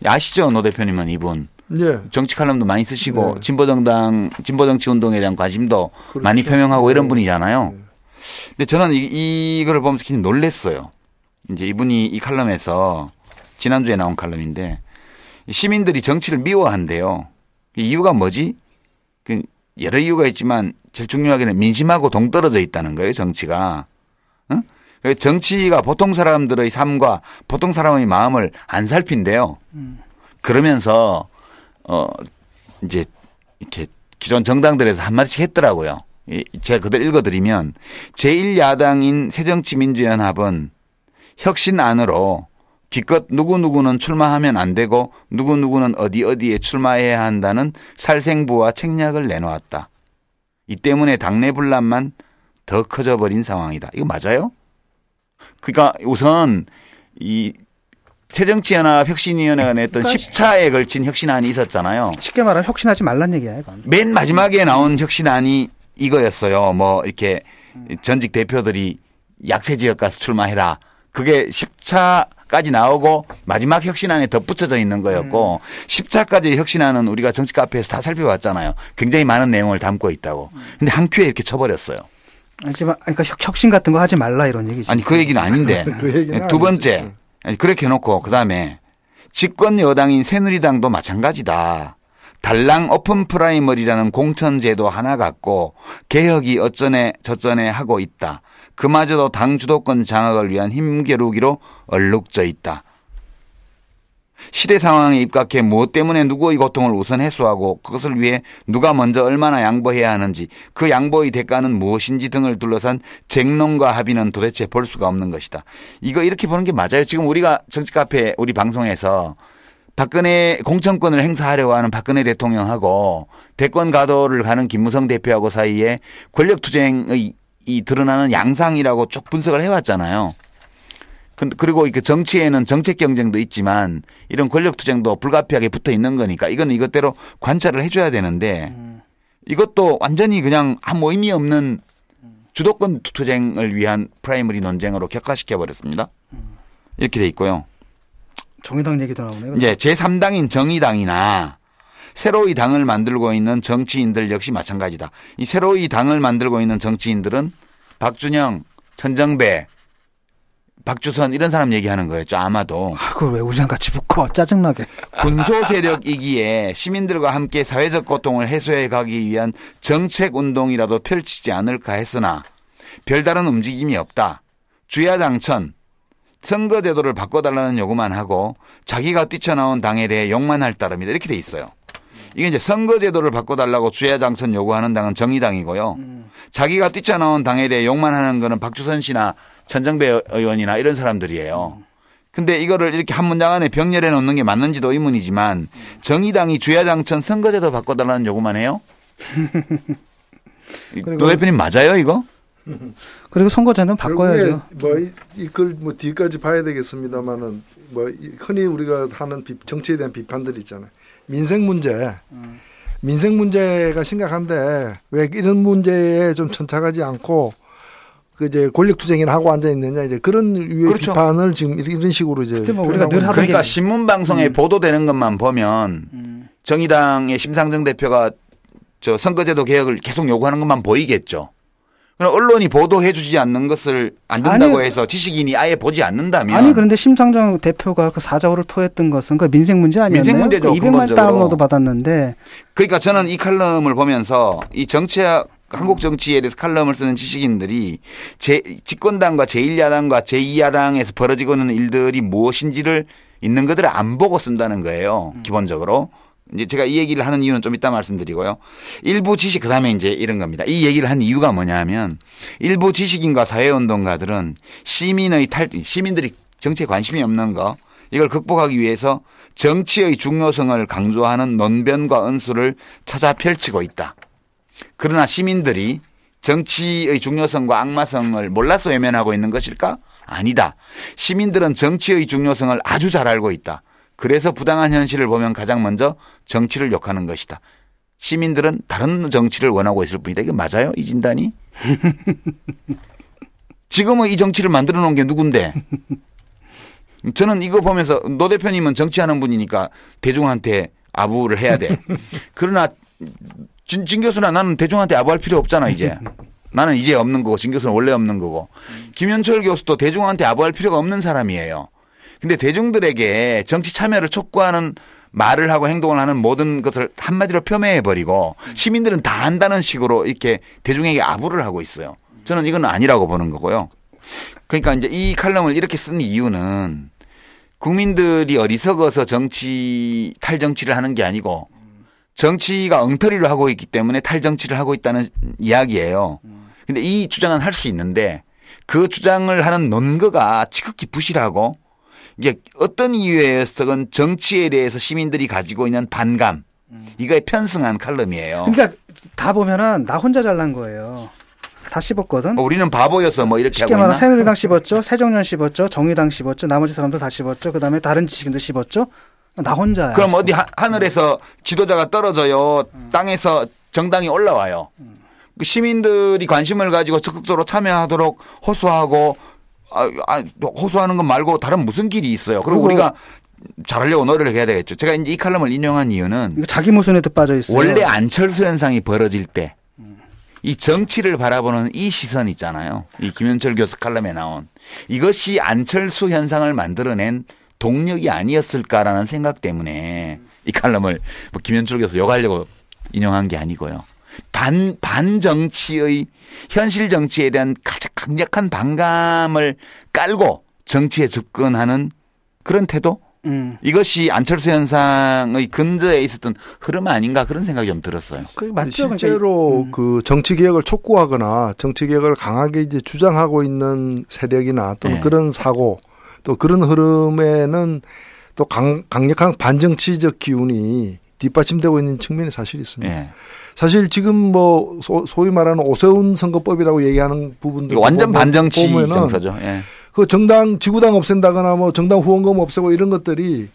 아시죠? 노 대표님은 이분. 정치 칼럼도 많이 쓰시고 진보정당, 진보정치 운동에 대한 관심도 많이 표명하고 이런 분이잖아요. 근데 저는 이거를 보면서 굉장히 놀랐어요. 이제 이분이 이 칼럼에서 지난주에 나온 칼럼인데 시민들이 정치를 미워한대요. 이유가 뭐지? 여러 이유가 있지만 제일 중요하게는 민심하고 동떨어져 있다는 거예요. 정치가. 응? 정치가 보통 사람들의 삶과 보통 사람의 마음을 안 살핀대요. 그러면서 이제 이렇게 기존 정당들에서 한마디씩 했더라고요. 제가 그대로 읽어드리면 제1야당인 새정치민주연합은 혁신안으로 기껏 누구누구는 출마하면 안 되고 누구누구는 어디에 출마해야 한다는 살생부와 책략을 내놓았다. 이 때문에 당내 분란만 더 커져버린 상황이다. 이거 맞아요? 그러니까 우선 이 새정치연합 혁신위원회가 냈던 10차에 걸친 혁신안이 있었잖아요. 쉽게 말하면 혁신하지 말란 얘기야. 이건. 맨 마지막에 나온 혁신안이 이거였어요. 뭐 이렇게 전직 대표들이 약세 지역 가서 출마해라. 그게 10차까지 나오고 마지막 혁신안에 덧붙여져 있는 거였고 10차까지 혁신안은 우리가 정치 카페에서 다 살펴봤잖아요. 굉장히 많은 내용을 담고 있다고. 근데 한 큐에 이렇게 쳐버렸어요. 그러니까 혁신 같은 거 하지 말라 이런 얘기지. 아니 그 얘기는 아닌데. 두 번째. 그렇게 해놓고 그다음에 집권 여당인 새누리당도 마찬가지다. 달랑 오픈 프라이머리라는 공천제도 하나 갖고 개혁이 어쩌네 저쩌네 하고 있다. 그마저도 당 주도권 장악을 위한 힘겨루기로 얼룩져 있다. 시대 상황에 입각해 무엇 때문에 누구의 고통을 우선 해소하고 그것을 위해 누가 먼저 얼마나 양보해야 하는지 그 양보의 대가는 무엇인지 등을 둘러싼 쟁론과 합의는 도대체 볼 수가 없는 것이다. 이거 이렇게 보는 게 맞아요. 지금 우리가 정치카페 우리 방송에서 박근혜 공천권을 행사하려고 하는 박근혜 대통령하고 대권 가도를 가는 김무성 대표하고 사이에 권력 투쟁의 이 드러나는 양상이라고 쭉 분석을 해왔잖아요. 그리고 그 정치에는 정책 경쟁도 있지만 이런 권력 투쟁도 불가피하게 붙어 있는 거니까 이건 이것대로 관찰을 해줘야 되는데 이것도 완전히 그냥 아무 의미 없는 주도권 투쟁을 위한 프라이머리 논쟁으로 격화시켜 버렸습니다. 이렇게 돼 있고요. 정의당 얘기도 나오네요. 이제 제3당인 정의당이나 새로이 당을 만들고 있는 정치인들 역시 마찬가지다. 이 새로이 당을 만들고 있는 정치인들은 박준영, 천정배, 박주선 이런 사람 얘기하는 거였죠. 아마도. 그걸 왜 우리랑 같이 붙고 짜증나게. 군소 세력이기에 시민들과 함께 사회적 고통을 해소해 가기 위한 정책 운동이라도 펼치지 않을까 했으나 별다른 움직임이 없다. 주야당천 선거제도를 바꿔달라는 요구만 하고 자기가 뛰쳐나온 당에 대해 욕만 할 따름이다. 이렇게 돼 있어요. 이게 이제 선거제도를 바꿔달라고 주야장천 요구하는 당은 정의당이고요. 자기가 뛰쳐나온 당에 대해 욕만 하는 거는 박주선 씨나 천정배 의원이나 이런 사람들이에요. 근데 이거를 이렇게 한 문장 안에 병렬해 놓는 게 맞는지도 의문이지만 정의당이 주야장천 선거제도 바꿔달라는 요구만 해요? 노 대표님 맞아요 이거? 그리고 선거제도는 바꿔야죠. 이걸 뒤까지 봐야 되겠습니다만은 흔히 우리가 하는 정치에 대한 비판들이 있잖아요. 민생 문제가 심각한데 왜 이런 문제에 좀 천착하지 않고 이제 권력 투쟁이나 하고 앉아 있느냐 이제 그런 유의 그렇죠. 비판을 지금 이런 식으로 이제 우리가 늘 하던 그러니까 신문 방송에 보도되는 것만 보면 정의당의 심상정 대표가 저 선거제도 개혁을 계속 요구하는 것만 보이겠죠. 그럼 언론이 보도해 주지 않는 것을 안 된다고 해서 지식인이 아예 보지 않는다면. 아니 그런데 심상정 대표가 그 사저를 토했던 것은 그 민생 문제 아니었나요? 민생 문제죠. 200만 다운로드 받았는데. 그러니까 저는 이 칼럼을 보면서 이 정치학 한국 정치에 대해서 칼럼을 쓰는 지식인들이 집권당과 제1야당과 제2야당에서 벌어지고 있는 일들이 무엇인지를 있는 것들을 안 보고 쓴다는 거예요. 기본적으로. 이제 제가 이 얘기를 하는 이유는 좀 이따 말씀드리고요. 일부 지식 그다음에 이제 이런 겁니다. 이 얘기를 한 이유가 뭐냐면 일부 지식인과 사회운동가들은 시민들이 정치에 관심이 없는 거 이걸 극복하기 위해서 정치의 중요성을 강조하는 논변과 은수를 찾아 펼치고 있다. 그러나 시민들이 정치의 중요성과 악마성을 몰라서 외면하고 있는 것일까? 아니다. 시민들은 정치의 중요성을 아주 잘 알고 있다. 그래서 부당한 현실을 보면 가장 먼저 정치를 욕하는 것이다. 시민들은 다른 정치를 원하고 있을 뿐이다. 이게 맞아요? 이 진단이? 지금은 이 정치를 만들어 놓은 게 누군데? 저는 이거 보면서 노 대표님은 정치하는 분이니까 대중한테 아부를 해야 돼. 그러나 진 교수나 나는 대중한테 아부할 필요 없잖아 이제. 나는 이제 없는 거고 진 교수는 원래 없는 거고. 김현철 교수도 대중한테 아부할 필요가 없는 사람이에요. 근데 대중들에게 정치 참여를 촉구하는 말을 하고 행동을 하는 모든 것을 한마디로 폄훼해버리고 시민들은 다 안다는 식으로 이렇게 대중에게 아부를 하고 있어요. 저는 이건 아니라고 보는 거고요. 그러니까 이제 이 칼럼을 이렇게 쓴 이유는 국민들이 어리석어서 탈정치를 하는 게 아니고 정치가 엉터리를 하고 있기 때문에 탈정치를 하고 있다는 이야기예요. 근데 이 주장은 할 수 있는데 그 주장을 하는 논거가 지극히 부실하고 이게 어떤 이유에서건 정치에 대해서 시민들이 가지고 있는 반감 이거에 편승한 칼럼이에요. 그러니까 다 보면은 나 혼자 잘난 거예요. 다 씹었거든. 우리는 바보여서 뭐 이렇게 하고 있나? 쉽게 말하면 새누리당 씹었죠. 새정년 씹었죠. 정의당 씹었죠. 나머지 사람들 다 씹었죠. 그다음에 다른 지식인들 씹었죠. 나 혼자야. 그럼 어디 하늘에서 지도자가 떨어져요. 땅에서 정당이 올라와요. 시민들이 관심을 가지고 적극적으로 참여하도록 호소하고 호소하는 것 말고 다른 무슨 길이 있어요. 그리고 우리가 잘하려고 노력을 해야 되겠죠. 제가 이제 이 칼럼을 인용한 이유는 자기 모순에도 빠져 있어요. 원래 안철수 현상이 벌어질 때 이 정치를 바라보는 이 시선 있잖아요. 이 김현철 교수 칼럼에 나온 이것이 안철수 현상을 만들어낸 동력이 아니었을까라는 생각 때문에 이 칼럼을 김현철 교수 욕하려고 인용한 게 아니고요. 반정치의 현실 정치에 대한 가장 강력한 반감을 깔고 정치에 접근하는 그런 태도? 이것이 안철수 현상의 근저에 있었던 흐름 아닌가 그런 생각이 좀 들었어요. 맞죠? 실제로 그 정치 개혁을 촉구하거나 정치 개혁을 강하게 이제 주장하고 있는 세력이나 또는 그런 사고 또 그런 흐름에는 또 강력한 반정치적 기운이 뒷받침되고 있는 측면이 사실 있습니다. 사실 지금 뭐 소위 말하는 오세훈 선거법이라고 얘기하는 부분들 완전 반정치 정서죠. 그 정당 지구당 없앤다거나 뭐 정당 후원금 없애고 이런 것들이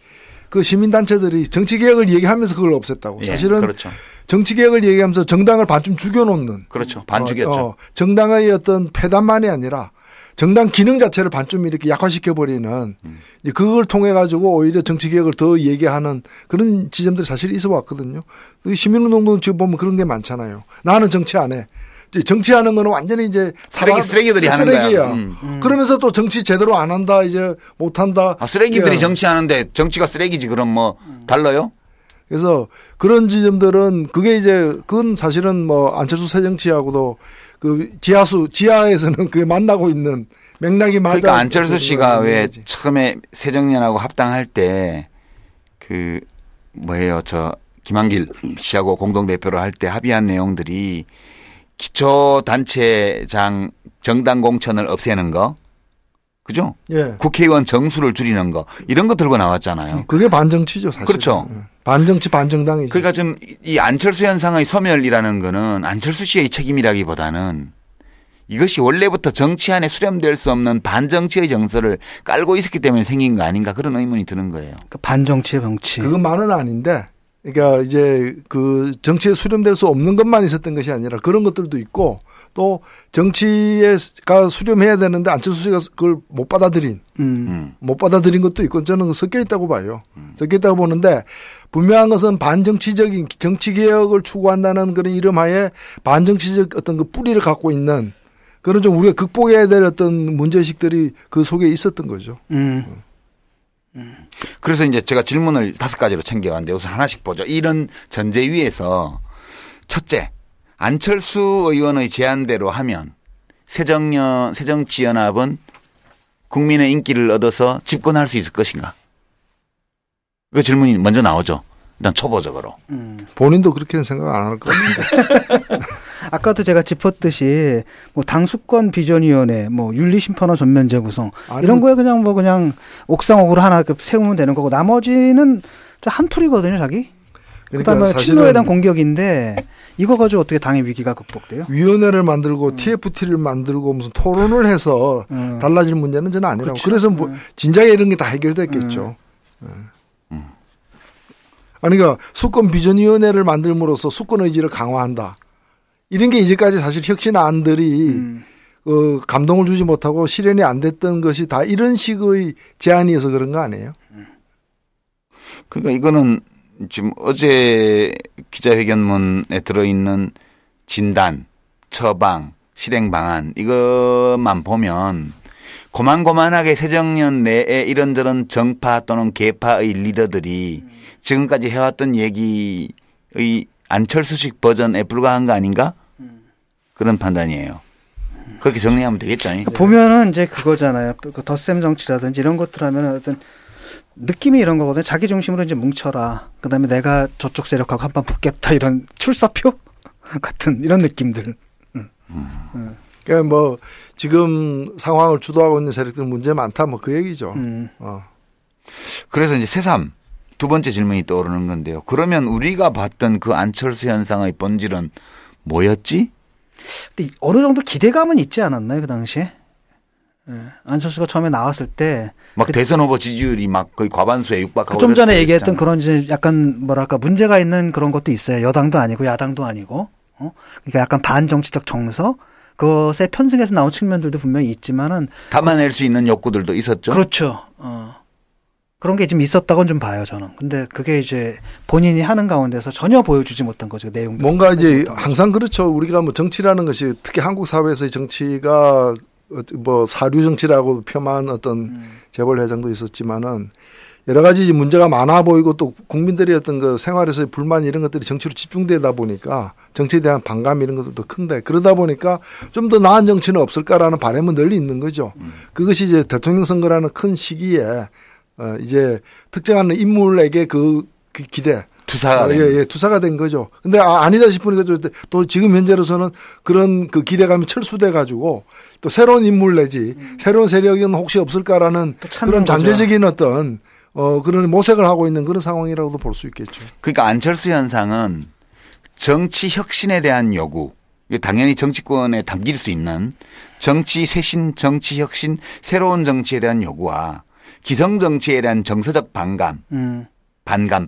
그 시민단체들이 정치개혁을 얘기하면서 그걸 없앴다고. 사실은 그렇죠. 정치개혁을 얘기하면서 정당을 반쯤 죽여놓는. 그렇죠. 반 죽였죠. 정당의 어떤 폐단만이 아니라 정당 기능 자체를 반쯤 이렇게 약화시켜버리는 그걸 통해 가지고 오히려 정치개혁을 더 얘기하는 그런 지점들이 사실 있어 왔거든요. 시민운동도 지금 보면 그런 게 많잖아요. 나는 정치 안 해. 정치하는 거는 완전히 이제 쓰레기들이 하는 거야. 그러면서 또 정치 제대로 안 한다, 이제 못 한다. 쓰레기들이 정치하는데 정치가 쓰레기지 그럼 뭐 달라요? 그래서 그런 지점들은 그건 사실은 뭐 안철수 새정치하고도 그 지하에서는 그 만나고 있는 맥락이 맞아. 그러니까 안철수 씨가 왜 처음에 새정년하고 합당할 때 그 뭐예요, 저 김한길 씨하고 공동대표를 할 때 합의한 내용들이 기초단체장 정당 공천을 없애는 거, 그죠? 예. 국회의원 정수를 줄이는 거 이런 거 들고 나왔잖아요. 그게 반정치죠, 사실. 그렇죠. 반정치 반정당이죠. 그러니까 지금 이 안철수 현상의 소멸이라는 거는 안철수 씨의 책임이라기보다는 이것이 원래부터 정치 안에 수렴될 수 없는 반정치의 정서를 깔고 있었기 때문에 생긴 거 아닌가 그런 의문이 드는 거예요. 그러니까 반정치의 정치. 그것만은 아닌데, 그러니까 이제 그 정치에 수렴될 수 없는 것만 있었던 것이 아니라 그런 것들도 있고 또 정치가 수렴해야 되는데 안철수 씨가 그걸 못 받아들인 것도 있고 저는 섞여 있다고 봐요. 섞여 있다고 보는데 분명한 것은 반정치적인 정치 개혁을 추구한다는 그런 이름하에 반정치적 어떤 그 뿌리를 갖고 있는 그런 좀 우리가 극복해야 될 어떤 문제의식들이 그 속에 있었던 거죠. 그래서 이제 제가 질문을 5가지로 챙겨왔는데 우선 하나씩 보죠. 이런 전제 위에서 첫째, 안철수 의원의 제안대로 하면 새정치연합은 국민의 인기를 얻어서 집권할 수 있을 것인가? 그 질문이 먼저 나오죠. 일단 초보적으로. 본인도 그렇게는 생각 안 할 것 같은데. 아까도 제가 짚었듯이 뭐 당수권 비전위원회, 뭐 윤리심판원 전면 재구성 이런 거에 그냥 옥상옥으로 하나 세우면 되는 거고 나머지는 한풀이거든요, 자기. 그러니까 그다음에 친노에 대한 공격인데 이거 가지고 어떻게 당의 위기가 극복돼요? 위원회를 만들고 TFT를 만들고 무슨 토론을 해서 달라질 문제는 저는 아니라고. 그렇죠. 그래서 뭐 진작에 이런 게 다 해결됐겠죠. 아니, 그러니까 수권 비전위원회를 만들므로써 수권 의지를 강화한다. 이런 게 이제까지 사실 혁신안들이 감동을 주지 못하고 실현이 안 됐던 것이 다 이런 식의 제안이어서 그런 거 아니에요? 그러니까 이거는 지금 어제 기자회견문에 들어있는 진단, 처방, 실행 방안 이것만 보면 고만고만하게 새정년 내에 이런저런 정파 또는 계파의 리더들이 지금까지 해왔던 얘기의 안철수식 버전에 불과한 거 아닌가? 그런 판단이에요. 그렇게 정리하면 되겠죠. 그러니까 보면은 이제 그거잖아요. 그 덧셈 정치라든지 이런 것들 하면 어떤 느낌이 이런 거거든요. 자기 중심으로 이제 뭉쳐라. 그다음에 내가 저쪽 세력하고 한판 붙겠다 이런 출사표 같은 이런 느낌들. 그러니까 뭐 지금 상황을 주도하고 있는 세력들 문제 많다 뭐 그 얘기죠. 그래서 이제 새삼 두 번째 질문이 떠오르는 건데요. 그러면 우리가 봤던 그 안철수 현상의 본질은 뭐였지? 근데 어느 정도 기대감은 있지 않았나요, 그 당시에? 안철수가 처음에 나왔을 때 막 대선 후보 지지율이 막 거의 과반수에 육박하고 좀 전에 얘기했던 그런 이제 약간 뭐랄까 문제가 있는 그런 것도 있어요. 여당도 아니고 야당도 아니고, 그러니까 약간 반정치적 정서 그것에 편승해서 나온 측면들도 분명히 있지만은 담아낼 수 있는 욕구들도 있었죠. 그렇죠. 그런 게 좀 있었다고는 좀 봐요, 저는. 근데 그게 이제 본인이 하는 가운데서 전혀 보여주지 못한 거죠, 내용도. 뭔가 이제 항상 그렇죠. 우리가 뭐 정치라는 것이 특히 한국 사회에서의 정치가 뭐 사류 정치라고 폄하한 어떤 재벌 회장도 있었지만은 여러 가지 문제가 많아 보이고 또 국민들의 어떤 그 생활에서의 불만 이런 것들이 정치로 집중되다 보니까 정치에 대한 반감 이런 것들도 큰데 그러다 보니까 좀 더 나은 정치는 없을까라는 바람은 널리 있는 거죠. 그것이 이제 대통령 선거라는 큰 시기에 이제 특정한 인물에게 그 기대 투사가 투사가 된 거죠. 근데 아니다 싶으니까 또 지금 현재로서는 그런 그 기대감이 철수돼 가지고 또 새로운 인물 내지 새로운 세력은 혹시 없을까라는 그런 잠재적인 어떤 그런 모색을 하고 있는 그런 상황이라고도 볼 수 있겠죠. 그러니까 안철수 현상은 정치 혁신에 대한 요구, 당연히 정치권에 담길 수 있는 정치 쇄신, 정치 혁신, 새로운 정치에 대한 요구와 기성 정치에 대한 정서적 반감,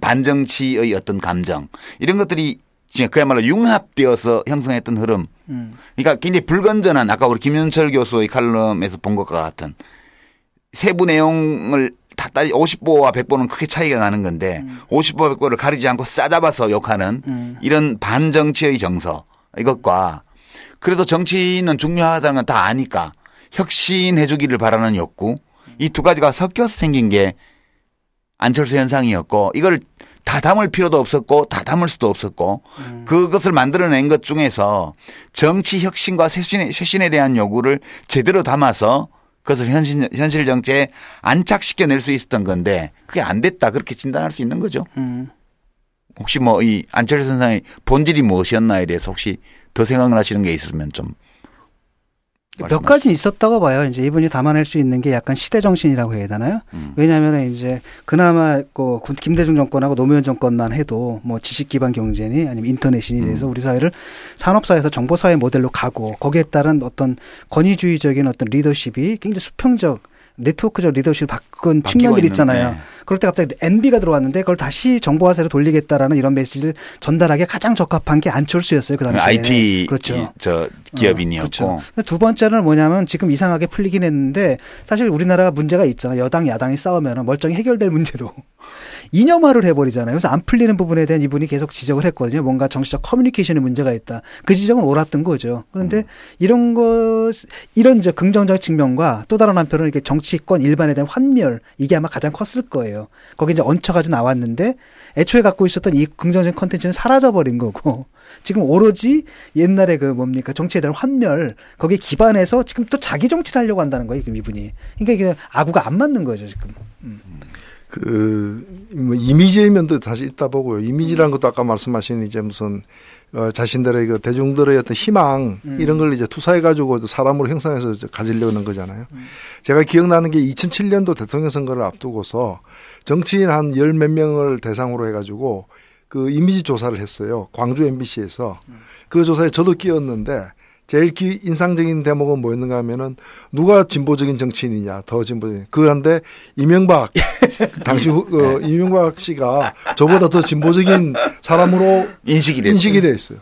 반정치의 어떤 감정 이런 것들이 그야말로 융합되어서 형성했던 흐름. 그러니까 굉장히 불건전한 아까 우리 김현철 교수의 칼럼에서 본 것과 같은 세부 내용을 다 50보와 100보는 크게 차이가 나는 건데 50보 100보를 가리지 않고 싸잡아서 욕하는 이런 반정치의 정서 이것과 그래도 정치는 중요하다는 건 다 아니까 혁신해 주기를 바라는 욕구 이 두 가지가 섞여서 생긴 게 안철수 현상이었고 이걸 다 담을 필요도 없었고 다 담을 수도 없었고 그것을 만들어낸 것 중에서 정치 혁신과 쇄신에 대한 요구를 제대로 담아서 그것을 현실 정치에 안착시켜낼 수 있었던 건데 그게 안 됐다 그렇게 진단할 수 있는 거죠. 혹시 뭐 이 안철수 현상의 본질이 무엇이었나에 대해서 혹시 더 생각나시는 게 있으면 좀 몇 가지 있었다고 봐요. 이제 이분이 담아낼 수 있는 게 약간 시대 정신이라고 해야 되나요? 왜냐하면 이제 그나마 김대중 정권하고 노무현 정권만 해도 뭐 지식 기반 경제니 아니면 인터넷이 돼서 우리 사회를 산업사회에서 정보사회 모델로 가고 거기에 따른 어떤 권위주의적인 어떤 리더십이 굉장히 수평적 네트워크적 리더십을 바꾼 측면들이 있잖아요. 네. 그럴 때 갑자기 MB가 들어왔는데 그걸 다시 정보화세로 돌리겠다라는 이런 메시지를 전달하기에 가장 적합한 게 안철수였어요. 그 당시에. IT 그렇죠. 기업인이었고. 그렇죠. 두 번째는 뭐냐면 지금 이상하게 풀리긴 했는데 사실 우리나라가 문제가 있잖아요. 여당 야당이 싸우면 멀쩡히 해결될 문제도 이념화를 해버리잖아요. 그래서 안 풀리는 부분에 대한 이분이 계속 지적을 했거든요. 뭔가 정치적 커뮤니케이션에 문제가 있다. 그 지적은 옳았던 거죠. 그런데 이런 이제 긍정적 측면과 또 다른 한편으로 이렇게 정치권 일반에 대한 환멸 이게 아마 가장 컸을 거예요. 거기 이제 얹혀가지고 나왔는데 애초에 갖고 있었던 이 긍정적인 컨텐츠는 사라져버린 거고 지금 오로지 옛날에 정치에 대한 환멸 거기에 기반해서 지금 또 자기 정치를 하려고 한다는 거예요. 이분이. 그러니까 이게 아구가 안 맞는 거죠 지금. 뭐 이미지의 면도 다시 있다 보고요. 이미지라는 것도 아까 말씀하신 이제 무슨 자신들의 대중들의 어떤 희망 이런 걸 이제 투사해가지고 사람으로 형성해서 가지려고 하는 거잖아요. 제가 기억나는 게 2007년도 대통령 선거를 앞두고서 정치인 한 열 몇 명을 대상으로 해가지고 그 이미지 조사를 했어요. 광주 MBC에서. 그 조사에 저도 끼었는데 제일 인상적인 대목은 뭐였는가 하면은 누가 진보적인 정치인이냐 더 진보적인. 그런데 이명박 당시 이명박 씨가 저보다 더 진보적인 사람으로 인식이 돼 있어요.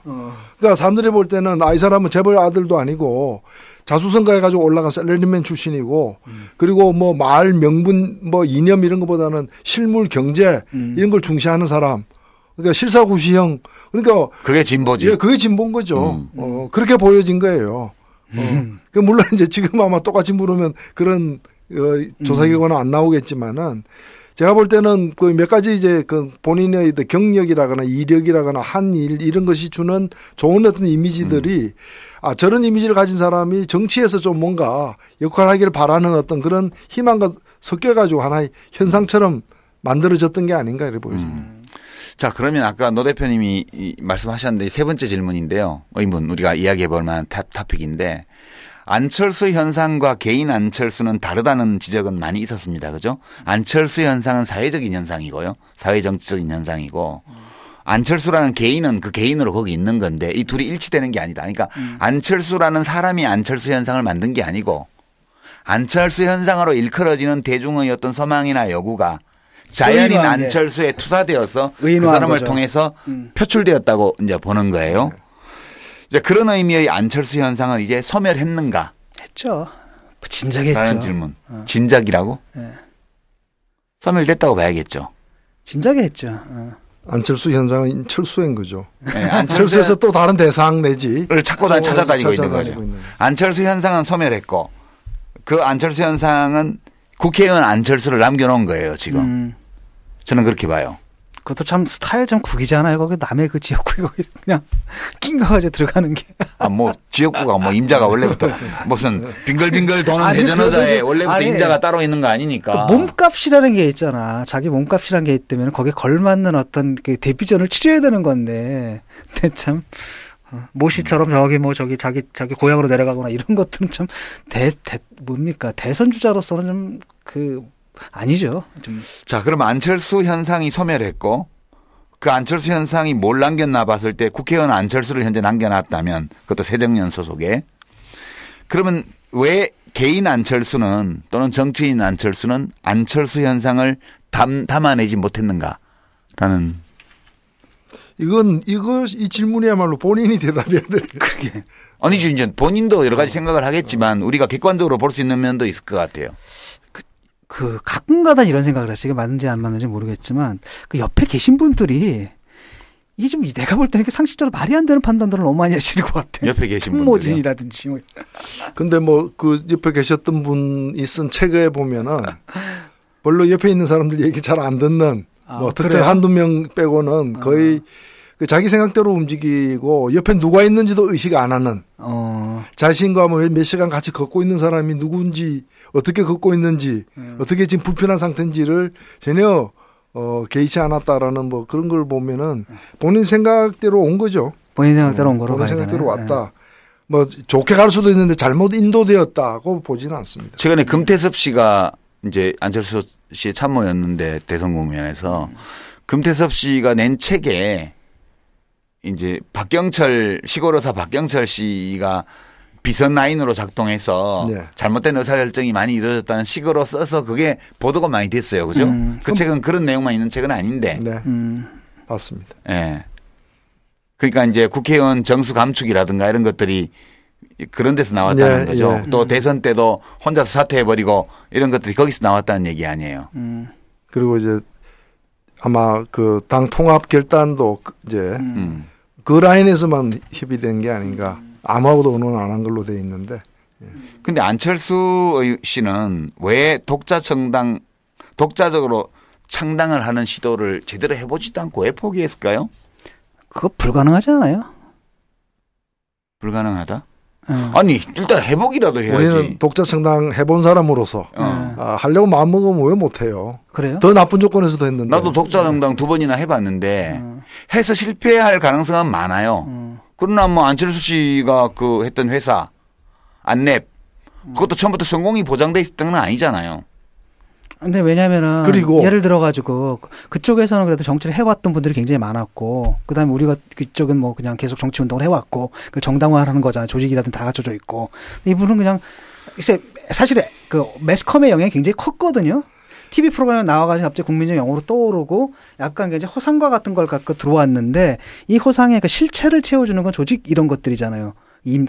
그러니까 사람들이 볼 때는 이 사람은 재벌 아들도 아니고 자수성가 해가지고 올라간 셀러리맨 출신이고 그리고 뭐 말 명분 뭐 이념 이런 것보다는 실물 경제 이런 걸 중시하는 사람. 그러니까 실사구시형 그러니까 그게 진보지. 예, 그게 진보인 거죠. 그렇게 보여진 거예요. 물론 이제 지금 아마 똑같이 물으면 그런 조사 결과는 안 나오겠지만은 제가 볼 때는 그 몇 가지 이제 그 본인의 경력이라거나 이력이라거나 한 일 이런 것이 주는 좋은 어떤 이미지들이 저런 이미지를 가진 사람이 정치에서 좀 뭔가 역할을 하기를 바라는 어떤 그런 희망과 섞여가지고 하나의 현상처럼 만들어졌던 게 아닌가 이렇게 보여집니다. 자, 그러면 아까 노 대표님이 말씀하셨는데 세 번째 질문인데요. 의문 우리가 이야기해 볼 만한 토픽인데 안철수 현상과 개인 안철수는 다르다는 지적은 많이 있었습니다. 그죠? 안철수 현상은 사회적인 현상이고요. 사회정치적인 현상이고 안철수라는 개인은 그 개인으로 거기 있는 건데 이 둘이 일치되는 게 아니다. 그러니까 안철수라는 사람이 안철수 현상을 만든 게 아니고 안철수 현상으로 일컬어지는 대중의 어떤 소망이나 요구가 자연인 안철수에 투사되어서 그 사람을 거죠. 통해서 표출되었다고 이제 보는 거예요. 이제 그런 의미의 안철수 현상을 이제 소멸했는가? 했죠. 진작에 했죠. 라는 질문. 진작이라고? 네. 소멸됐다고 봐야겠죠. 진작에 했죠. 안철수 현상은 철수인 거죠. 네, 철수에서 또 다른 대상 내지를 찾고 찾아다니고 있는 거죠. 안철수 현상은 소멸했고 그 안철수 현상은 국회의원 안철수를 남겨놓은 거예요 지금. 저는 그렇게 봐요. 그것도 참 스타일 좀 구기잖아요. 거기 남의 그 지역구에 거기 그냥 낀 거 가지고 들어가는 게. 뭐 지역구가 뭐 임자가 원래부터 무슨 빙글빙글 도는 대전의자에 원래부터 임자가 따로 있는 거 아니니까. 그 몸값이라는 게 있잖아. 자기 몸값이라는 게 있다면 거기에 걸맞는 어떤 그 데뷔전을 치러야 되는 건데. 근데 참 모씨처럼 저기 자기 고향으로 내려가거나 이런 것들은 참 뭡니까 대선 주자로서는 좀 아니죠. 좀. 자, 그럼 안철수 현상이 소멸했고 그 안철수 현상이 뭘 남겼나 봤을 때 국회의원 안철수를 현재 남겨놨다면 그것도 새정년 소속에 그러면 왜 개인 안철수는 또는 정치인 안철수는 안철수 현상을 담아내지 못했는가라는 이 질문이야말로 본인이 대답해야 돼. 그게 아니죠. 이제 본인도 여러 가지 생각을 하겠지만 우리가 객관적으로 볼 수 있는 면도 있을 것 같아요. 가끔가다 이런 생각을 했어요. 이게 맞는지 안 맞는지 모르겠지만 그 옆에 계신 분들이 이게 좀 내가 볼 때는 상식적으로 말이 안 되는 판단들을 너무 많이 하시는 것 같아요. 옆에 계신 분들이요. 참모진이라든지. 근데 뭐 그 옆에 계셨던 분이 쓴 책에 보면은 별로 옆에 있는 사람들 얘기 잘 안 듣는 뭐 특정 한두 명 빼고는 거의 그 자기 생각대로 움직이고 옆에 누가 있는지도 의식 안 하는 자신과 뭐 몇 시간 같이 걷고 있는 사람이 누군지 어떻게 걷고 있는지 어떻게 지금 불편한 상태인지를 전혀 개의치 않았다라는 뭐 그런 걸 보면은 본인 생각대로 온 거죠. 본인 생각대로 온 거로 본인 생각대로 왔다. 뭐 좋게 갈 수도 있는데 잘못 인도되었다고 보지는 않습니다. 최근에 금태섭 씨가 이제 안철수 씨의 참모였는데 대선 국면에서 금태섭 씨가 낸 책에 이제 박경철 시골의사 박경철 씨가 비선 라인으로 작동해서 잘못된 의사결정이 많이 이루어졌다는 식으로 써서 그게 보도가 많이 됐어요. 그죠? 그 책은 그런 내용만 있는 책은 아닌데. 네. 맞습니다. 예. 그러니까 이제 국회의원 정수 감축이라든가 이런 것들이 그런 데서 나왔다는 거죠. 또 대선 때도 혼자서 사퇴해버리고 이런 것들이 거기서 나왔다는 얘기 아니에요. 그리고 이제 아마 그 당 통합 결단도 이제 그 라인에서만 협의된 게 아닌가. 아무하고도 의논 안 한 걸로 돼 있는데. 근데 안철수 씨는 왜 독자적으로 창당을 하는 시도를 제대로 해보지도 않고 왜 포기했을까요? 그거 불가능하지 않아요? 불가능하다? 아니 일단 해보기라도 해야지. 우리는 독자 창당 해본 사람으로서 하려고 마음먹으면 왜 못해요. 그래요? 더 나쁜 조건에서도 했는데. 나도 독자 정당 2번이나 해봤는데 해서 실패할 가능성은 많아요. 그러나 뭐 안철수 씨가 그 했던 회사 안랩 그것도 처음부터 성공이 보장돼 있었던 건 아니잖아요. 근데 왜냐면은 그리고 예를 들어 가지고 그쪽에서는 그래도 정치를 해왔던 분들이 굉장히 많았고 그다음에 우리가 그쪽은 뭐 그냥 계속 정치 운동을 해왔고 그 정당화하는 거잖아요. 조직이라든 다 갖춰져 있고 이분은 그냥 사실 그 매스컴의 영향이 굉장히 컸거든요. TV 프로그램에 나와가지고 갑자기 국민적 영웅으로 떠오르고 약간 이제 허상과 같은 걸 갖고 들어왔는데 이 허상의 그 실체를 채워주는 건 조직 이런 것들이잖아요.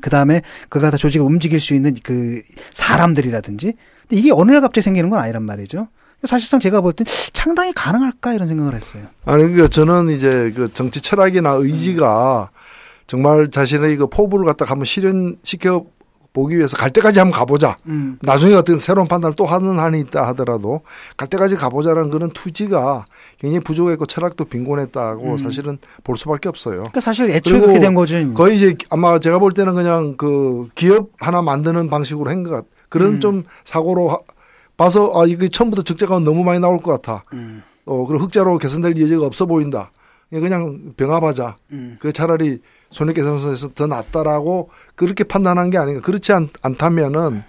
그 다음에 그가 다 조직을 움직일 수 있는 그 사람들이라든지. 근데 이게 어느 날 갑자기 생기는 건 아니란 말이죠. 사실상 제가 볼 땐 창당이 가능할까 이런 생각을 했어요. 아니 그러니까 저는 이제 그 정치 철학이나 의지가 정말 자신의 그 포부를 갖다가 한번 실현시켜 보기 위해서 갈 때까지 한번 가보자. 나중에 어떤 새로운 판단을 또 하는 한이 있다 하더라도 갈 때까지 가보자라는 그런 투지가 굉장히 부족했고 철학도 빈곤했다고 사실은 볼 수밖에 없어요. 그러니까 사실 애초에 그렇게 된 거죠. 거의 이제 아마 제가 볼 때는 그냥 그 기업 하나 만드는 방식으로 한 것 그런 좀 사고로 봐서 이게 처음부터 적자가 너무 많이 나올 것 같아. 그리고 흑자로 개선될 여지가 없어 보인다. 그냥 병합하자. 그 차라리 손해계산서에서 더 낫다라고 그렇게 판단한 게 아닌가. 그렇지 않다면은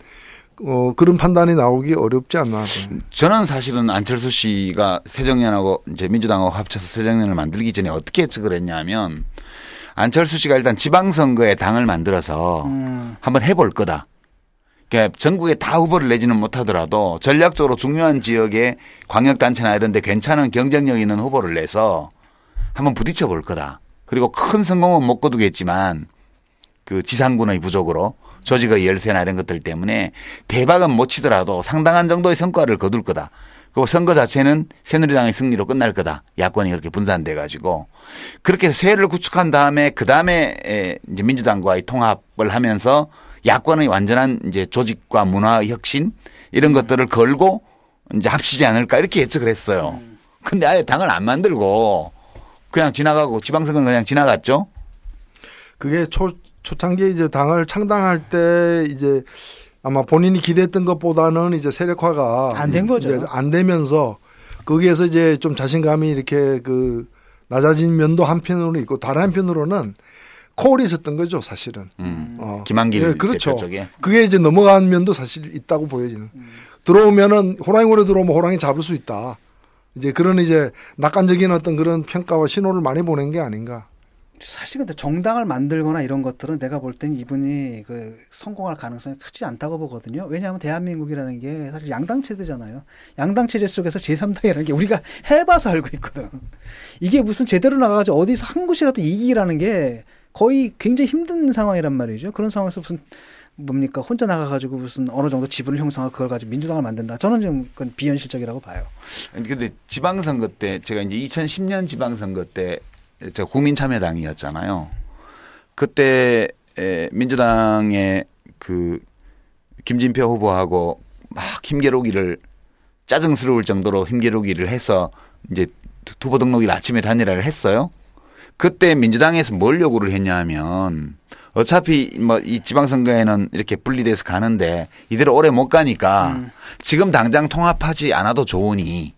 그런 판단이 나오기 어렵지 않나. 저는 사실은 안철수 씨가 새정년하고 이제 민주당하고 합쳐서 새정년을 만들기 전에 어떻게 예측을 했냐면 안철수 씨가 일단 지방선거에 당을 만들어서 한번 해볼 거다. 그러니까 전국에 다 후보를 내지는 못하더라도 전략적으로 중요한 지역에 광역단체나 이런 데 괜찮은 경쟁력 있는 후보를 내서 한번 부딪혀 볼 거다. 그리고 큰 성공은 못 거두겠지만 그 지상군의 부족으로 조직의 열세나 이런 것들 때문에 대박은 못 치더라도 상당한 정도의 성과를 거둘 거다. 그리고 선거 자체는 새누리당의 승리로 끝날 거다. 야권이 그렇게 분산돼 가지고 그렇게 해서 세를 구축한 다음에 그 다음에 이제 민주당과의 통합을 하면서 야권의 완전한 이제 조직과 문화 혁신 이런 것들을 걸고 이제 합치지 않을까 이렇게 예측을 했어요. 근데 아예 당을 안 만들고 그냥 지나가고 지방선거는 그냥 지나갔죠. 그게 초창기에 이제 당을 창당할 때 이제 아마 본인이 기대했던 것보다는 이제 세력화가 안 된 거죠. 안 되면서 거기에서 이제 좀 자신감이 이렇게 그 낮아진 면도 한편으로 있고 다른 한편으로는 콜이 있었던 거죠, 사실은. 김한길 그렇죠. 대표 쪽에. 그게 이제 넘어간 면도 사실 있다고 보여지는. 들어오면은 호랑이굴에 들어오면 호랑이 잡을 수 있다. 이제 그런 이제 낙관적인 어떤 그런 평가와 신호를 많이 보낸 게 아닌가. 사실 근데 정당을 만들거나 이런 것들은 내가 볼 땐 이분이 그 성공할 가능성이 크지 않다고 보거든요. 왜냐하면 대한민국이라는 게 사실 양당 체제잖아요. 양당 체제 속에서 제3당이라는 게 우리가 해봐서 알고 있거든. 이게 무슨 제대로 나가가지고 어디서 한 곳이라도 이기라는 게 거의 굉장히 힘든 상황이란 말이죠. 그런 상황에서 무슨 뭡니까 혼자 나가가지고 무슨 어느 정도 지분을 형성하고 그걸 가지고 민주당을 만든다. 저는 좀 그건 비현실적이라고 봐요. 근데 지방선거 때 제가 이제 2010년 지방선거 때 저 국민참여당이었잖아요. 그때 민주당의 그 김진표 후보하고 막 힘겨루기를 짜증스러울 정도로 힘겨루기를 해서 이제 후보 등록일 아침에 단일화를 했어요. 그때 민주당에서 뭘 요구를 했냐면 어차피 뭐 이 지방선거에는 이렇게 분리돼서 가는데 이대로 오래 못 가니까 지금 당장 통합하지 않아도 좋으니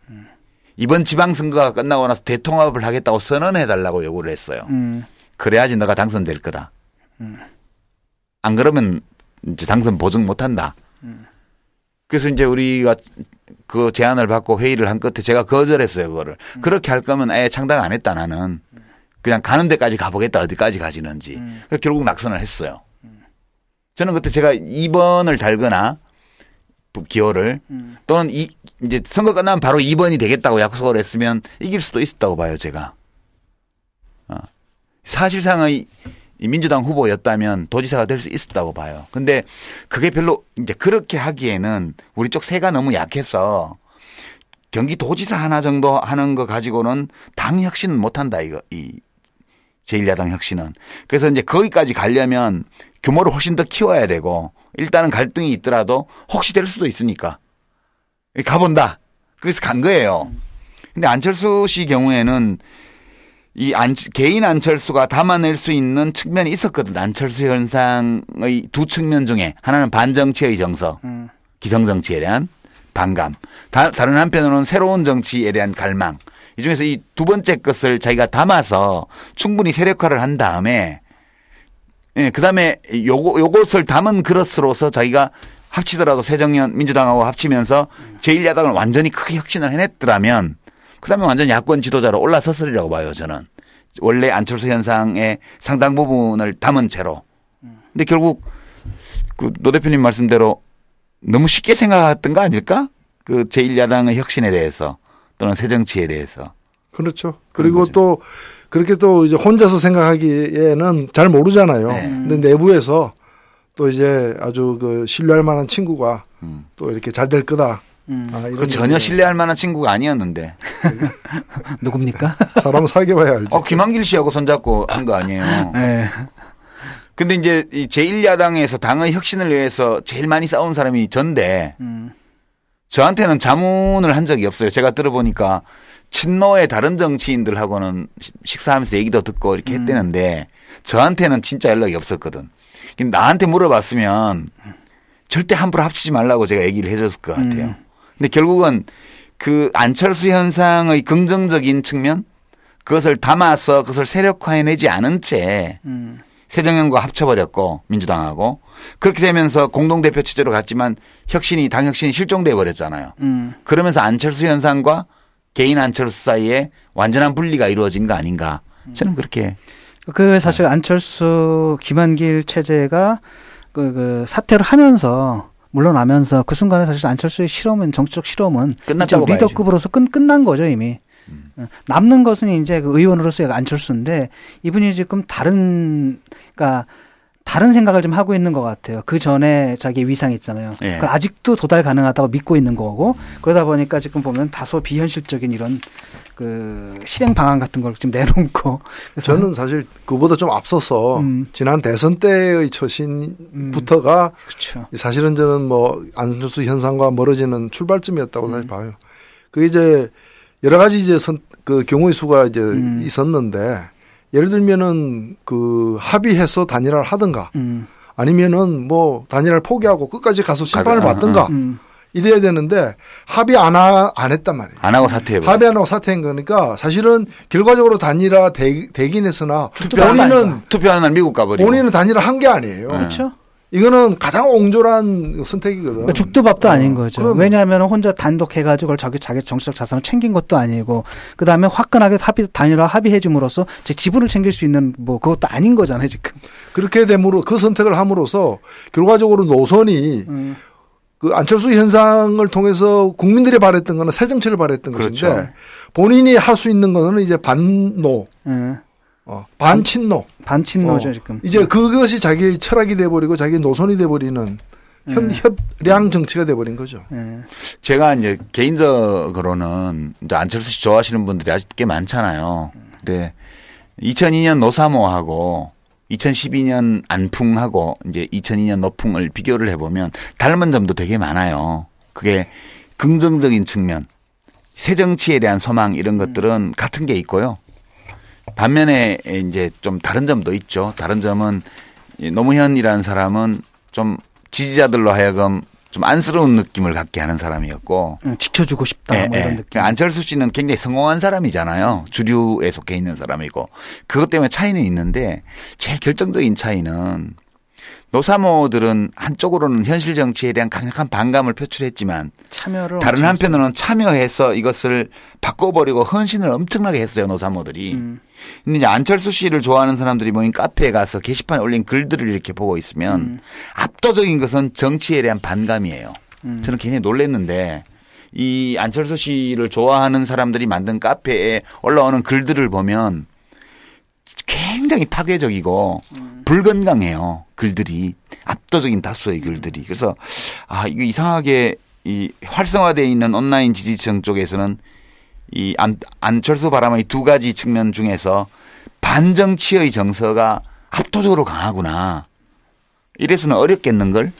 이번 지방선거가 끝나고 나서 대통합을 하겠다고 선언해달라고 요구를 했어요. 그래야지 너가 당선될 거다. 안 그러면 이제 당선 보증 못한다. 그래서 이제 우리가 그 제안을 받고 회의를 한 끝에 제가 거절했어요. 그거를. 그렇게 할 거면 아예 창당 안 했다 나는. 그냥 가는 데까지 가보겠다. 어디까지 가지는지. 결국 낙선을 했어요. 저는 그때 제가 2번을 달거나 기호를 또는 이제 선거 끝나면 바로 2번이 되겠다고 약속을 했으면 이길 수도 있었다고 봐요. 제가. 사실상의 민주당 후보였다면 도지사가 될 수 있었다고 봐요. 근데 그게 별로 이제 그렇게 하기에는 우리 쪽 세가 너무 약해서 경기도지사 하나 정도 하는 거 가지고는 당 혁신은 못한다. 이 제1야당 혁신은. 그래서 이제 거기까지 가려면 규모를 훨씬 더 키워야 되고 일단은 갈등이 있더라도 혹시 될 수도 있으니까 가본다. 그래서 간 거예요. 근데 안철수 씨 경우에는 개인 안철수가 담아낼 수 있는 측면이 있었거든. 안철수 현상의 두 측면 중에 하나는 반정치의 정서, 기성정치에 대한 반감. 다른 한편으로는 새로운 정치에 대한 갈망. 이 중에서 이 두 번째 것을 자기가 담아서 충분히 세력화를 한 다음에 그다음에 요것을 담은 그릇으로서 자기가 합치더라도 새정연 민주당하고 합치면서 제1야당을 완전히 크게 혁신을 해냈더라면 그다음에 완전 야권 지도자로 올라섰으리라고 봐요. 저는. 원래 안철수 현상의 상당 부분을 담은 채로. 근데 결국 그 노 대표님 말씀대로 너무 쉽게 생각했던 거 아닐까? 그 제1야당의 혁신에 대해서 또는 새정치에 대해서. 그렇죠. 그리고 또 그렇게 또 이제 혼자서 생각하기에는 잘 모르잖아요. 네. 근데 내부에서 또 이제 아주 그 신뢰할 만한 친구가 또 이렇게 잘 될 거다. 그 전혀 신뢰할 만한 친구가 아니었는데. 누굽니까? 사람 사귀어봐야 알죠. 김한길 씨하고 손잡고 한 거 아니에요. 네. 근데 이제 이 제1야당에서 당의 혁신을 위해서 제일 많이 싸운 사람이 전데 저한테는 자문을 한 적이 없어요. 제가 들어보니까 친노의 다른 정치인들하고는 식사하면서 얘기도 듣고 이렇게 했대는데 저한테는 진짜 연락이 없었거든. 나한테 물어봤으면 절대 함부로 합치지 말라고 제가 얘기를 해줬을 것 같아요. 근데 결국은 그 안철수 현상의 긍정적인 측면 그것을 담아서 그것을 세력화해내지 않은 채 새정연과 합쳐버렸고 민주당하고 그렇게 되면서 공동대표 체제로 갔지만 당 혁신이 실종돼 버렸잖아요. 그러면서 안철수 현상과 개인 안철수 사이에 완전한 분리가 이루어진 거 아닌가. 저는 그렇게. 그 사실 안철수 김한길 체제가 그 사퇴를 하면서 물러나면서 그 순간에 사실 안철수의 실험은 정치적 실험은 끝났다고 리더급으로서 끝난 거죠 이미. 남는 것은 이제 그 의원으로서의 안철수인데 이분이 지금 다른 생각을 좀 하고 있는 것 같아요. 그 전에 자기 위상이 있잖아요. 예. 그걸 아직도 도달 가능하다고 믿고 있는 거고 그러다 보니까 지금 보면 다소 비현실적인 이런 그 실행 방안 같은 걸 지금 내놓고. 저는 사실 그보다 좀 앞서서 지난 대선 때의 처신부터가 그렇죠. 사실은 저는 뭐 안철수 현상과 멀어지는 출발점이었다고 사실 봐요. 그 이제 여러 가지 이제 그 경우의 수가 이제 있었는데 예를 들면은 그 합의해서 단일화를 하든가 아니면은 뭐 단일화를 포기하고 끝까지 가서 심판을 받든가 이래야 되는데 합의 안 했단 말이에요. 안 하고 사퇴해버려. 합의 안 하고 사퇴한 거니까 사실은 결과적으로 단일화 되긴 했으나 본인은 투표하는 날 미국 가버리고 본인은 단일화 한 게 아니에요. 그렇죠. 이거는 가장 옹졸한 선택이거든. 그러니까 죽도 밥도 아닌 거죠. 왜냐하면 혼자 단독 해가지고 자기 정치적 자산을 챙긴 것도 아니고 그 다음에 화끈하게 단일화 합의해줌으로써 제 지분을 챙길 수 있는 뭐 그것도 아닌 거잖아요 지금. 그렇게 됨으로 그 선택을 함으로써 결과적으로 노선이 그 안철수 현상을 통해서 국민들이 바랬던 거는 새 정치를 바랬던 그렇죠. 것인데 본인이 할 수 있는 거는 이제 반노, 반친노. 반친노죠 지금. 이제 그것이 자기 철학이 돼버리고 자기 노선이 돼버리는 협량 정치가 돼버린 거죠. 제가 이제 개인적으로는 이제 안철수 씨 좋아하시는 분들이 아직 꽤 많잖아요. 근데 2002년 노사모하고 2012년 안풍하고 이제 2002년 노풍을 비교를 해보면 닮은 점도 되게 많아요. 그게 긍정적인 측면, 새 정치에 대한 소망 이런 것들은 같은 게 있고요. 반면에 이제 좀 다른 점도 있죠. 다른 점은 이 노무현이라는 사람은 좀 지지자들로 하여금 좀 안쓰러운 느낌을 갖게 하는 사람이었고 지켜주고 싶다 뭐 이런 느낌. 안철수 씨는 굉장히 성공한 사람이잖아요. 주류에 속해 있는 사람이고 그것 때문에 차이는 있는데 제일 결정적인 차이는 노사모들은 한쪽으로는 현실 정치에 대한 강력한 반감을 표출했지만 다른 한편으로는 참여해서 이것을 바꿔버리고 헌신을 엄청나게 했어요. 노사모들이. 근데 이제 안철수 씨를 좋아하는 사람들이 모인 카페에 가서 게시판에 올린 글들을 이렇게 보고 있으면 압도적인 것은 정치에 대한 반감이에요. 저는 굉장히 놀랐는데 이 안철수 씨를 좋아하는 사람들이 만든 카페에 올라오는 글들을 보면 굉장히 파괴적이고 불건강해요. 글들이 압도적인 다수의 글들이. 그래서 이거 이상하게 이 활성화되어 있는 온라인 지지층 쪽에서는 이 안철수 바람의 두 가지 측면 중에서 반정치의 정서가 압도적으로 강하구나. 이래서는 어렵겠는걸?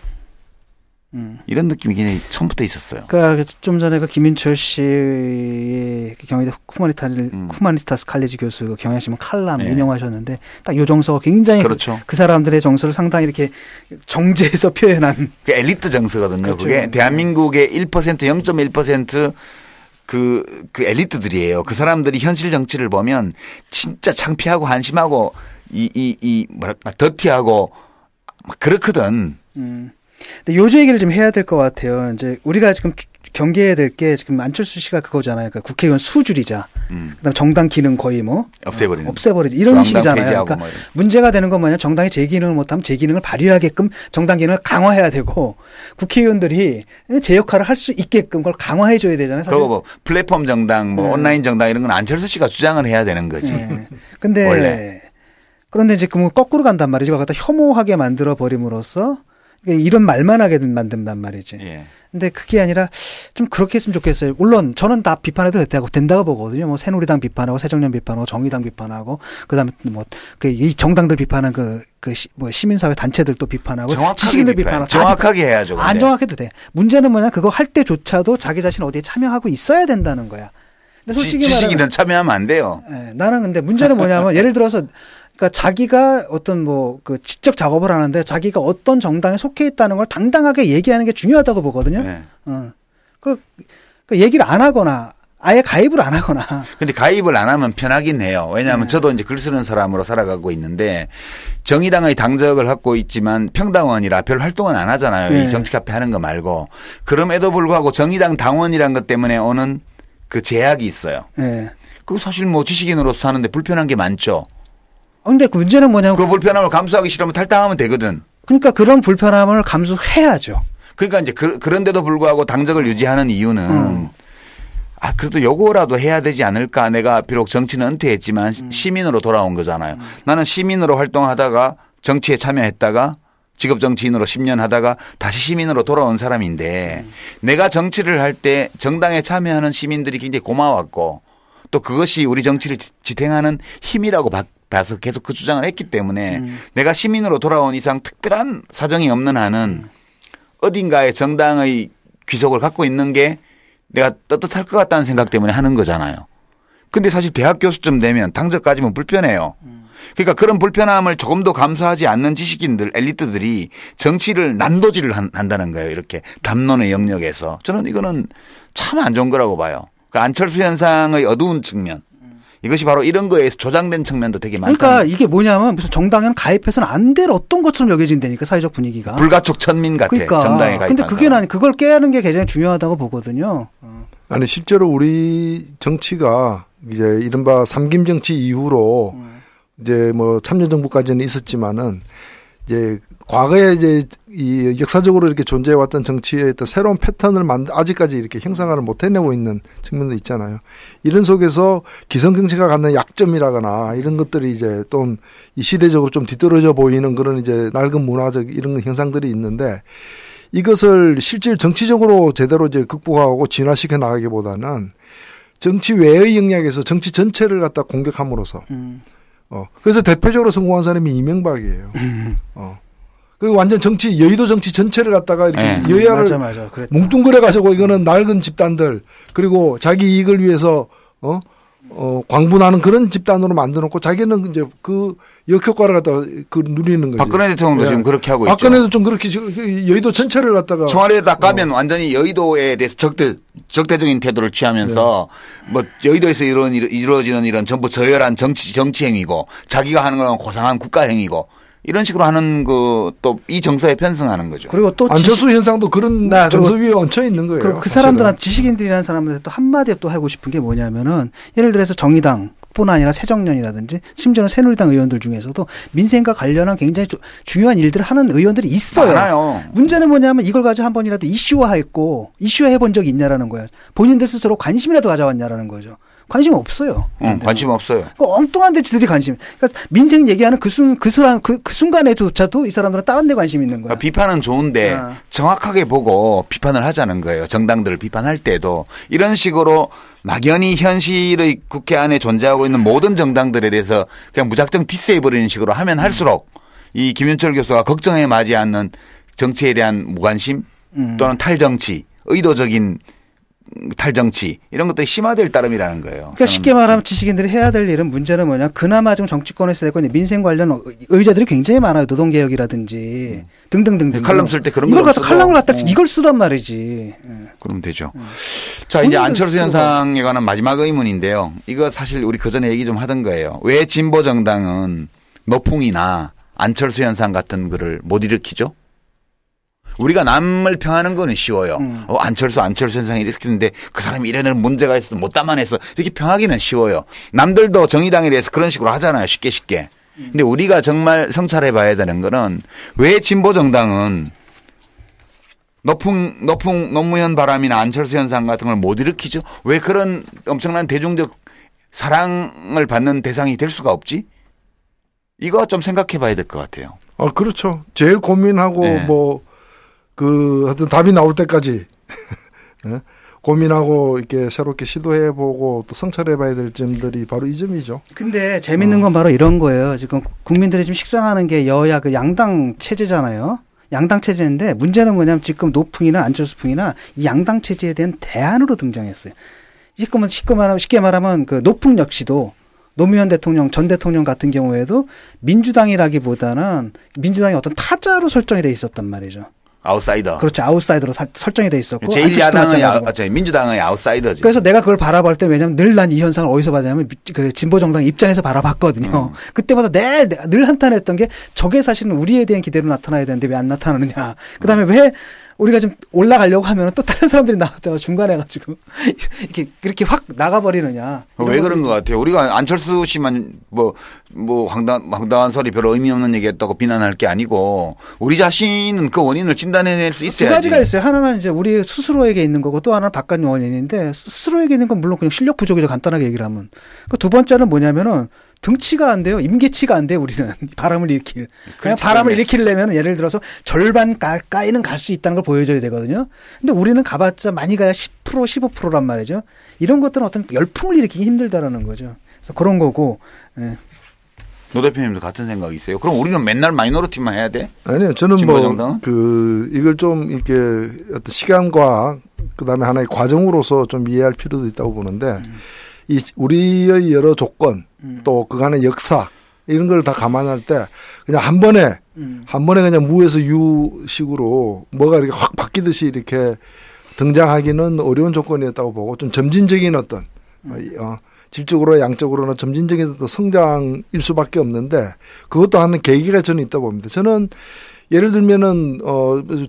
이런 느낌이 굉장히 처음부터 있었어요. 그러니까 좀 전에 그 김인철 씨의 경희대 후마니타스 칼리지 교수 그 경향신문 칼럼 인용하셨는데 딱 요 정서가 굉장히 그렇죠. 그 사람들의 정서를 상당히 이렇게 정제해서 표현한 그 엘리트 정서거든요. 그렇죠. 그게 대한민국의 1% 0.1% 그 엘리트들이에요. 그 사람들이 현실 정치를 보면 진짜 창피하고 한심하고 뭐랄까 더티하고 막 그렇거든. 근데 요즘 얘기를 좀 해야 될 것 같아요. 이제 우리가 지금 경계해야 될 게 지금 안철수 씨가 그거잖아요. 그러니까 국회의원 수줄이자. 그다음 정당 기능 거의 뭐 없애버리지 이런 식이잖아요. 그러니까 문제가 되는 건 뭐냐? 정당이 제 기능을 못하면 제 기능을 발휘하게끔 정당 기능을 강화해야 되고 국회의원들이 제 역할을 할 수 있게끔 그걸 강화해 줘야 되잖아요. 사실. 그거 뭐 플랫폼 정당, 뭐 온라인 정당 이런 건 안철수 씨가 주장을 해야 되는 거지. 근데 원래. 그런데 이제 그 거꾸로 간단 말이지. 그걸 갖다 혐오하게 만들어 버림으로써 이런 말만 하게 만든단 말이지. 근데 그게 아니라 좀 그렇게 했으면 좋겠어요. 물론 저는 다 비판해도 된다고 보거든요. 뭐 새누리당 비판하고 새정년 비판하고 정의당 비판하고 그다음에 뭐 이 정당들 비판하는 뭐 시민사회 단체들도 비판하고 지식인들 비판하고 정확하게 해야죠. 안 정확해도 돼. 문제는 뭐냐? 그거 할 때조차도 자기 자신 어디에 참여하고 있어야 된다는 거야. 근데 솔직히 지식인은 참여하면 안 돼요. 나는 근데 문제는 뭐냐면 예를 들어서 그러니까 자기가 어떤 뭐 그 지적 작업을 하는데 자기가 어떤 정당에 속해 있다는 걸 당당하게 얘기하는 게 중요하다고 보거든요. 그 얘기를 안 하거나 아예 가입을 안 하거나. 근데 가입을 안 하면 편하긴 해요. 왜냐하면 저도 이제 글 쓰는 사람으로 살아가고 있는데 정의당의 당적을 갖고 있지만 평당원이라 별 활동은 안 하잖아요. 이 정치 카페 하는 거 말고. 그럼에도 불구하고 정의당 당원이란 것 때문에 오는 그 제약이 있어요. 그거 사실 뭐 지식인으로서 사는데 불편한 게 많죠. 근데 그 문제는 뭐냐면 그 불편함을 감수하기 싫으면 탈당하면 되거든. 그러니까 그런 불편함을 감수해야죠. 그러니까 이제 그런데도 불구하고 당적을 유지하는 이유는 그래도 요거라도 해야 되지 않을까. 내가 비록 정치는 은퇴했지만 시민으로 돌아온 거잖아요. 나는 시민으로 활동하다가 정치에 참여했다가 직업 정치인으로 10년 하다가 다시 시민으로 돌아온 사람인데 내가 정치를 할 때 정당에 참여하는 시민들이 굉장히 고마웠고 또 그것이 우리 정치를 지탱하는 힘이라고 봐서 계속 그 주장을 했기 때문에 내가 시민으로 돌아온 이상 특별한 사정이 없는 한은 어딘가에 정당의 귀속을 갖고 있는 게 내가 떳떳할 것 같다는 생각 때문에 하는 거잖아요. 근데 사실 대학 교수쯤 되면 당적까지면 불편해요. 그러니까 그런 불편함을 조금도 감수하지 않는 지식인들, 엘리트들이 정치를 난도질을 한다는 거예요. 이렇게 담론의 영역에서. 저는 이거는 참 안 좋은 거라고 봐요. 그러니까 안철수 현상의 어두운 측면. 이것이 바로 이런 거에서 조장된 측면도 되게 많다. 그러니까 이게 뭐냐면 무슨 정당에는 가입해서는 안 될 어떤 것처럼 여겨진다니까 사회적 분위기가. 불가촉 천민 같아. 그러니까. 정당에 가입한 근데 그게 난 그걸 깨는 게 굉장히 중요하다고 보거든요. 아니 실제로 우리 정치가 이제 이른바 삼김 정치 이후로 이제 뭐 참여정부까지는 있었지만은 이제 과거에 이제 이 역사적으로 이렇게 존재해왔던 정치의 어떤 새로운 패턴을 아직까지 이렇게 형성을 못 해내고 있는 측면도 있잖아요. 이런 속에서 기성정치가 갖는 약점이라거나 이런 것들이 이제 또 이 시대적으로 좀 뒤떨어져 보이는 그런 이제 낡은 문화적 이런 형상들이 있는데 이것을 실질 정치적으로 제대로 이제 극복하고 진화시켜 나가기보다는 정치 외의 영역에서 정치 전체를 갖다 공격함으로써 그래서 대표적으로 성공한 사람이 이명박이에요. 그 완전 정치 여의도 정치 전체를 갖다가 이렇게 여야를 뭉뚱그려 가지고 이거는 낡은 집단들 그리고 자기 이익을 위해서 광분하는 그런 집단으로 만들어놓고 자기는 이제 그 역효과를 갖다가 누리는 거죠. 박근혜 대통령도 지금 그렇게 하고 있죠. 박근혜도 좀 그렇게 여의도 전체를 갖다가 청와대에 딱 가면 완전히 여의도에 대해서 적대적인 태도를 취하면서 뭐 여의도에서 이루어지는 이런 전부 저열한 정치 행위고 자기가 하는 건 고상한 국가 행위고 이런 식으로 하는 그 또 이 정서에 편승하는 거죠. 그리고 또 안철수 현상도 그런 정서 위에 얹혀 있는 거예요. 그리고 그 사람들한테 지식인들이라는 사람들한테 또 한마디 또 하고 싶은 게 뭐냐면은 예를 들어서 정의당 뿐 아니라 새정년이라든지 심지어는 새누리당 의원들 중에서도 민생과 관련한 굉장히 중요한 일들을 하는 의원들이 있어요. 많아요. 문제는 뭐냐면 이걸 가지고 한 번이라도 이슈화했고 이슈화해 본 적이 있냐라는 거예요. 본인들 스스로 관심이라도 가져왔냐라는 거죠. 관심 없어요. 관심 없어요. 엉뚱한 데 지들이 관심. 그러니까 민생 얘기하는 그 순간에조차도 이 사람들은 다른 데 관심이 있는 거야. 비판은 좋은데 정확하게 보고 비판을 하자는 거예요. 정당들을 비판할 때도 이런 식으로 막연히 현실의 국회 안에 존재하고 있는 모든 정당들에 대해서 그냥 무작정 디스해버리는 식으로 하면 할수록 이 김윤철 교수가 걱정에 맞지 않는 정치에 대한 무관심 또는 탈정치, 의도적인 탈정치 이런 것들이 심화될 따름이라는 거예요. 그러니까 쉽게 말하면 지식인들이 해야 될 일은 문제는 뭐냐. 그나마 좀 정치권에서 되고 민생 관련 의제들이 굉장히 많아요. 노동개혁이라든지 등등등등. 칼럼 쓸 때 그런 이걸 갖다 칼럼을 갖다 이걸 쓰란 말이지. 그러면 되죠. 자 이제 안철수 현상에 관한 마지막 의문인데요. 이거 사실 우리 그전에 얘기 좀 하던 거예요. 왜 진보 정당은 노풍이나 안철수 현상 같은 거를 못 일으키죠? 우리가 남을 평하는 거는 쉬워요. 안철수 현상이 이렇게 했는데 그 사람이 이래는 문제가 있어 못 담아냈어. 이렇게 평하기는 쉬워요. 남들도 정의당에 대해서 그런 식으로 하잖아요. 쉽게. 근데 우리가 정말 성찰해 봐야 되는 거는 왜 진보 정당은 노무현 바람이나 안철수 현상 같은 걸 못 일으키죠? 왜 그런 엄청난 대중적 사랑을 받는 대상이 될 수가 없지? 이거 좀 생각해 봐야 될 것 같아요. 그렇죠. 제일 고민하고 하여튼 답이 나올 때까지 고민하고 이렇게 새롭게 시도해보고 또 성찰해봐야 될 점들이 바로 이 점이죠. 근데 재밌는 건 바로 이런 거예요. 지금 국민들이 지금 식상하는 게 여야 그 양당 체제잖아요. 양당 체제인데 문제는 뭐냐면 지금 노풍이나 안철수풍이나 이 양당 체제에 대한 대안으로 등장했어요. 쉽게 말하면 그 노풍 역시도 노무현 대통령, 전 대통령 같은 경우에도 민주당이라기보다는 민주당이 어떤 타자로 설정이 돼 있었단 말이죠. 아웃사이더. 그렇죠. 아웃사이더로 설정이 돼 있었고. 제1야당은 민주당의 아웃사이더지. 그래서 내가 그걸 바라볼 때 왜냐면 늘 난 이 현상을 어디서 봤냐면 그 진보정당 입장에서 바라봤거든요. 그때마다 늘 한탄했던 게 저게 사실은 우리에 대한 기대로 나타나야 되는데 왜 안 나타나느냐. 그다음에 왜 우리가 좀 올라가려고 하면 또 다른 사람들이 나왔다가 중간에 가지고 이렇게 확 나가버리느냐. 왜 그런 것 같아요. 우리가 안철수 씨만 황당한 소리 별로 의미 없는 얘기했다고 비난할 게 아니고 우리 자신은 그 원인을 진단해낼 수 있어야지. 두 가지가 있어요. 하나는 이제 우리 스스로에게 있는 거고 또 하나는 바깥 원인인데 스스로에게 있는 건 물론 그냥 실력 부족이죠. 간단하게 얘기를 하면. 그 두 번째는 뭐냐면은 등치가 안 돼요. 임계치가 안 돼요. 우리는 바람을 일으킬. 그냥 바람을 일으키려면 예를 들어서 절반 까이는 갈 수 있다는 걸 보여줘야 되거든요. 근데 우리는 가봤자 많이 가야 10% 15%란 말이죠. 이런 것들은 어떤 열풍을 일으키기 힘들다라는 거죠. 그래서 그런 거고. 예. 노 대표님도 같은 생각이세요? 그럼 우리는 맨날 마이너리티만 해야 돼? 아니요. 저는 이걸 좀 이렇게 어떤 시간과 그다음에 하나의 과정으로서 좀 이해할 필요도 있다고 보는데 우리의 여러 조건 또 그간의 역사 이런 걸 다 감안할 때 그냥 한 번에 그냥 무에서 유식으로 뭐가 이렇게 확 바뀌듯이 이렇게 등장하기는 어려운 조건이었다고 보고 좀 점진적인 어떤 질적으로 양적으로는 점진적인 어떤 성장일 수밖에 없는데 그것도 하는 계기가 저는 있다고 봅니다. 저는 예를 들면은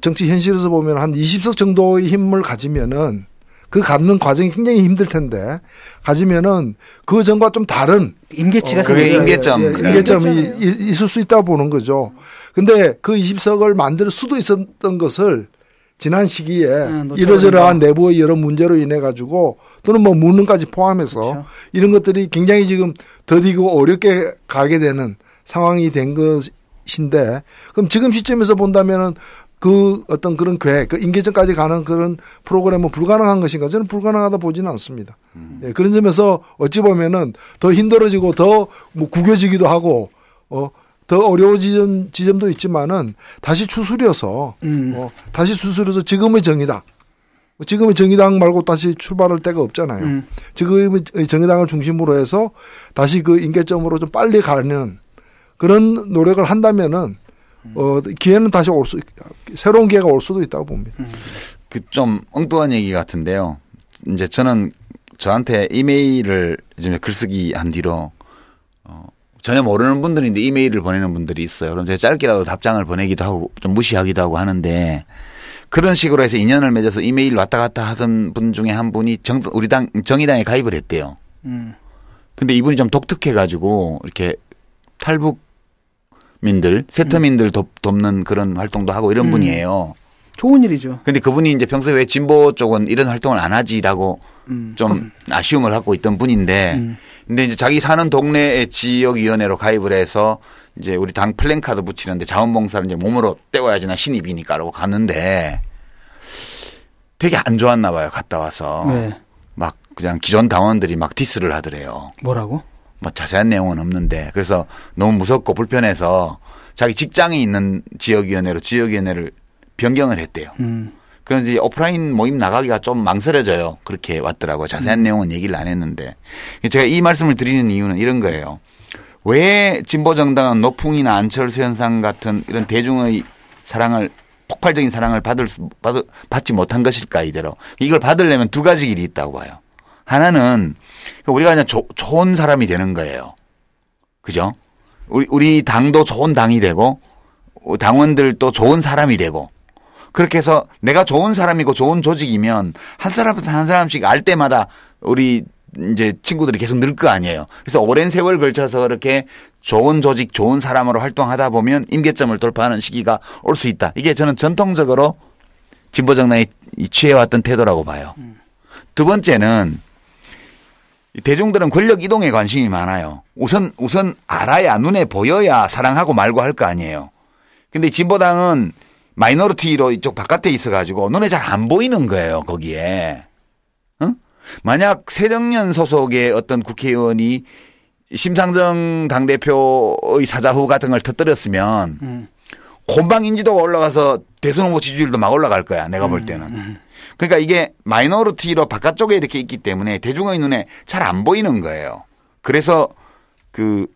정치 현실에서 보면 한 20석 정도의 힘을 가지면은 그 갖는 과정이 굉장히 힘들 텐데 가지면은 그 전과 좀 다른 임계치가 임계점이 있을 수 있다고 보는 거죠. 근데 그 20석을 만들 수도 있었던 것을 지난 시기에 이러저러한 내부의 여러 문제로 인해 가지고 또는 뭐 무능까지 포함해서 그렇죠. 이런 것들이 굉장히 지금 더디고 어렵게 가게 되는 상황이 된 것인데 그럼 지금 시점에서 본다면은 그 어떤 그런 계획, 그 임계점까지 가는 그런 프로그램은 불가능한 것인가? 저는 불가능하다 보지는 않습니다. 예, 그런 점에서 어찌 보면은 더 힘들어지고 더 뭐 구겨지기도 하고, 더 어려워진 지점도 있지만은 다시 추스려서, 다시 추스려서 지금의 정의다. 지금은 정의당 말고 다시 출발할 데가 없잖아요. 지금은 정의당을 중심으로 해서 다시 그 임계점으로 좀 빨리 가는 그런 노력을 한다면은 기회는 다시 새로운 기회가 올 수도 있다고 봅니다. 그 좀 엉뚱한 얘기 같은데요. 이제 저는 저한테 이메일을 이제 글쓰기 한 뒤로 전혀 모르는 분들인데 이메일을 보내는 분들이 있어요. 그럼 제가 짧게라도 답장을 보내기도 하고 좀 무시하기도 하고 하는데 그런 식으로 해서 인연을 맺어서 이메일 왔다 갔다 하던 분 중에 한 분이 우리 당 정의당에 가입을 했대요. 근데 이분이 좀 독특해가지고 이렇게 탈북민들, 세터민들 돕는 그런 활동도 하고 이런 분이에요. 좋은 일이죠. 근데 그분이 이제 평소에 왜 진보 쪽은 이런 활동을 안 하지라고 좀 아쉬움을 갖고 있던 분인데 근데 이제 자기 사는 동네의 지역위원회로 가입을 해서 이제 우리 당 플랜카드 붙이는데 자원봉사를 이제 몸으로 때워야지나 신입이니까라고 갔는데 되게 안 좋았나 봐요. 갔다 와서. 네. 막 그냥 기존 당원들이 막 디스를 하더래요. 뭐라고? 뭐 자세한 내용은 없는데 그래서 너무 무섭고 불편해서 자기 직장이 있는 지역위원회를 변경을 했대요. 그래서 이제 오프라인 모임 나가기가 좀 망설여져요. 그렇게 왔더라고요. 자세한 내용은 얘기를 안 했는데 제가 이 말씀을 드리는 이유는 이런 거예요. 왜 진보정당은 노풍이나 안철수 현상 같은 이런 대중의 사랑을 폭발적인 사랑을 받지 못한 것일까 이대로. 이걸 받으려면 두 가지 길이 있다고 봐요. 하나는 우리가 그냥 좋은 사람이 되는 거예요. 그죠? 우리 당도 좋은 당이 되고 당원들도 좋은 사람이 되고 그렇게 해서 내가 좋은 사람이고 좋은 조직이면 한 사람부터 한 사람씩 알 때마다 우리 이제 친구들이 계속 늘 거 아니에요. 그래서 오랜 세월 걸쳐서 그렇게 좋은 조직, 좋은 사람으로 활동하다 보면 임계점을 돌파하는 시기가 올 수 있다. 이게 저는 전통적으로 진보정당이 취해왔던 태도라고 봐요. 두 번째는 대중들은 권력 이동에 관심이 많아요. 우선 알아야 눈에 보여야 사랑하고 말고 할 거 아니에요. 근데 진보당은 마이너리티로 이쪽 바깥에 있어가지고 눈에 잘 안 보이는 거예요. 거기에. 응? 만약 새정년 소속의 어떤 국회의원이 심상정 당대표의 사자후 같은 걸 터뜨렸으면 곤방 인지도가 올라가서 대선 후보 지지율도 막 올라갈 거야. 내가 볼 때는. 그러니까 이게 마이너리티로 바깥쪽에 이렇게 있기 때문에 대중의 눈에 잘 안 보이는 거예요. 그래서 그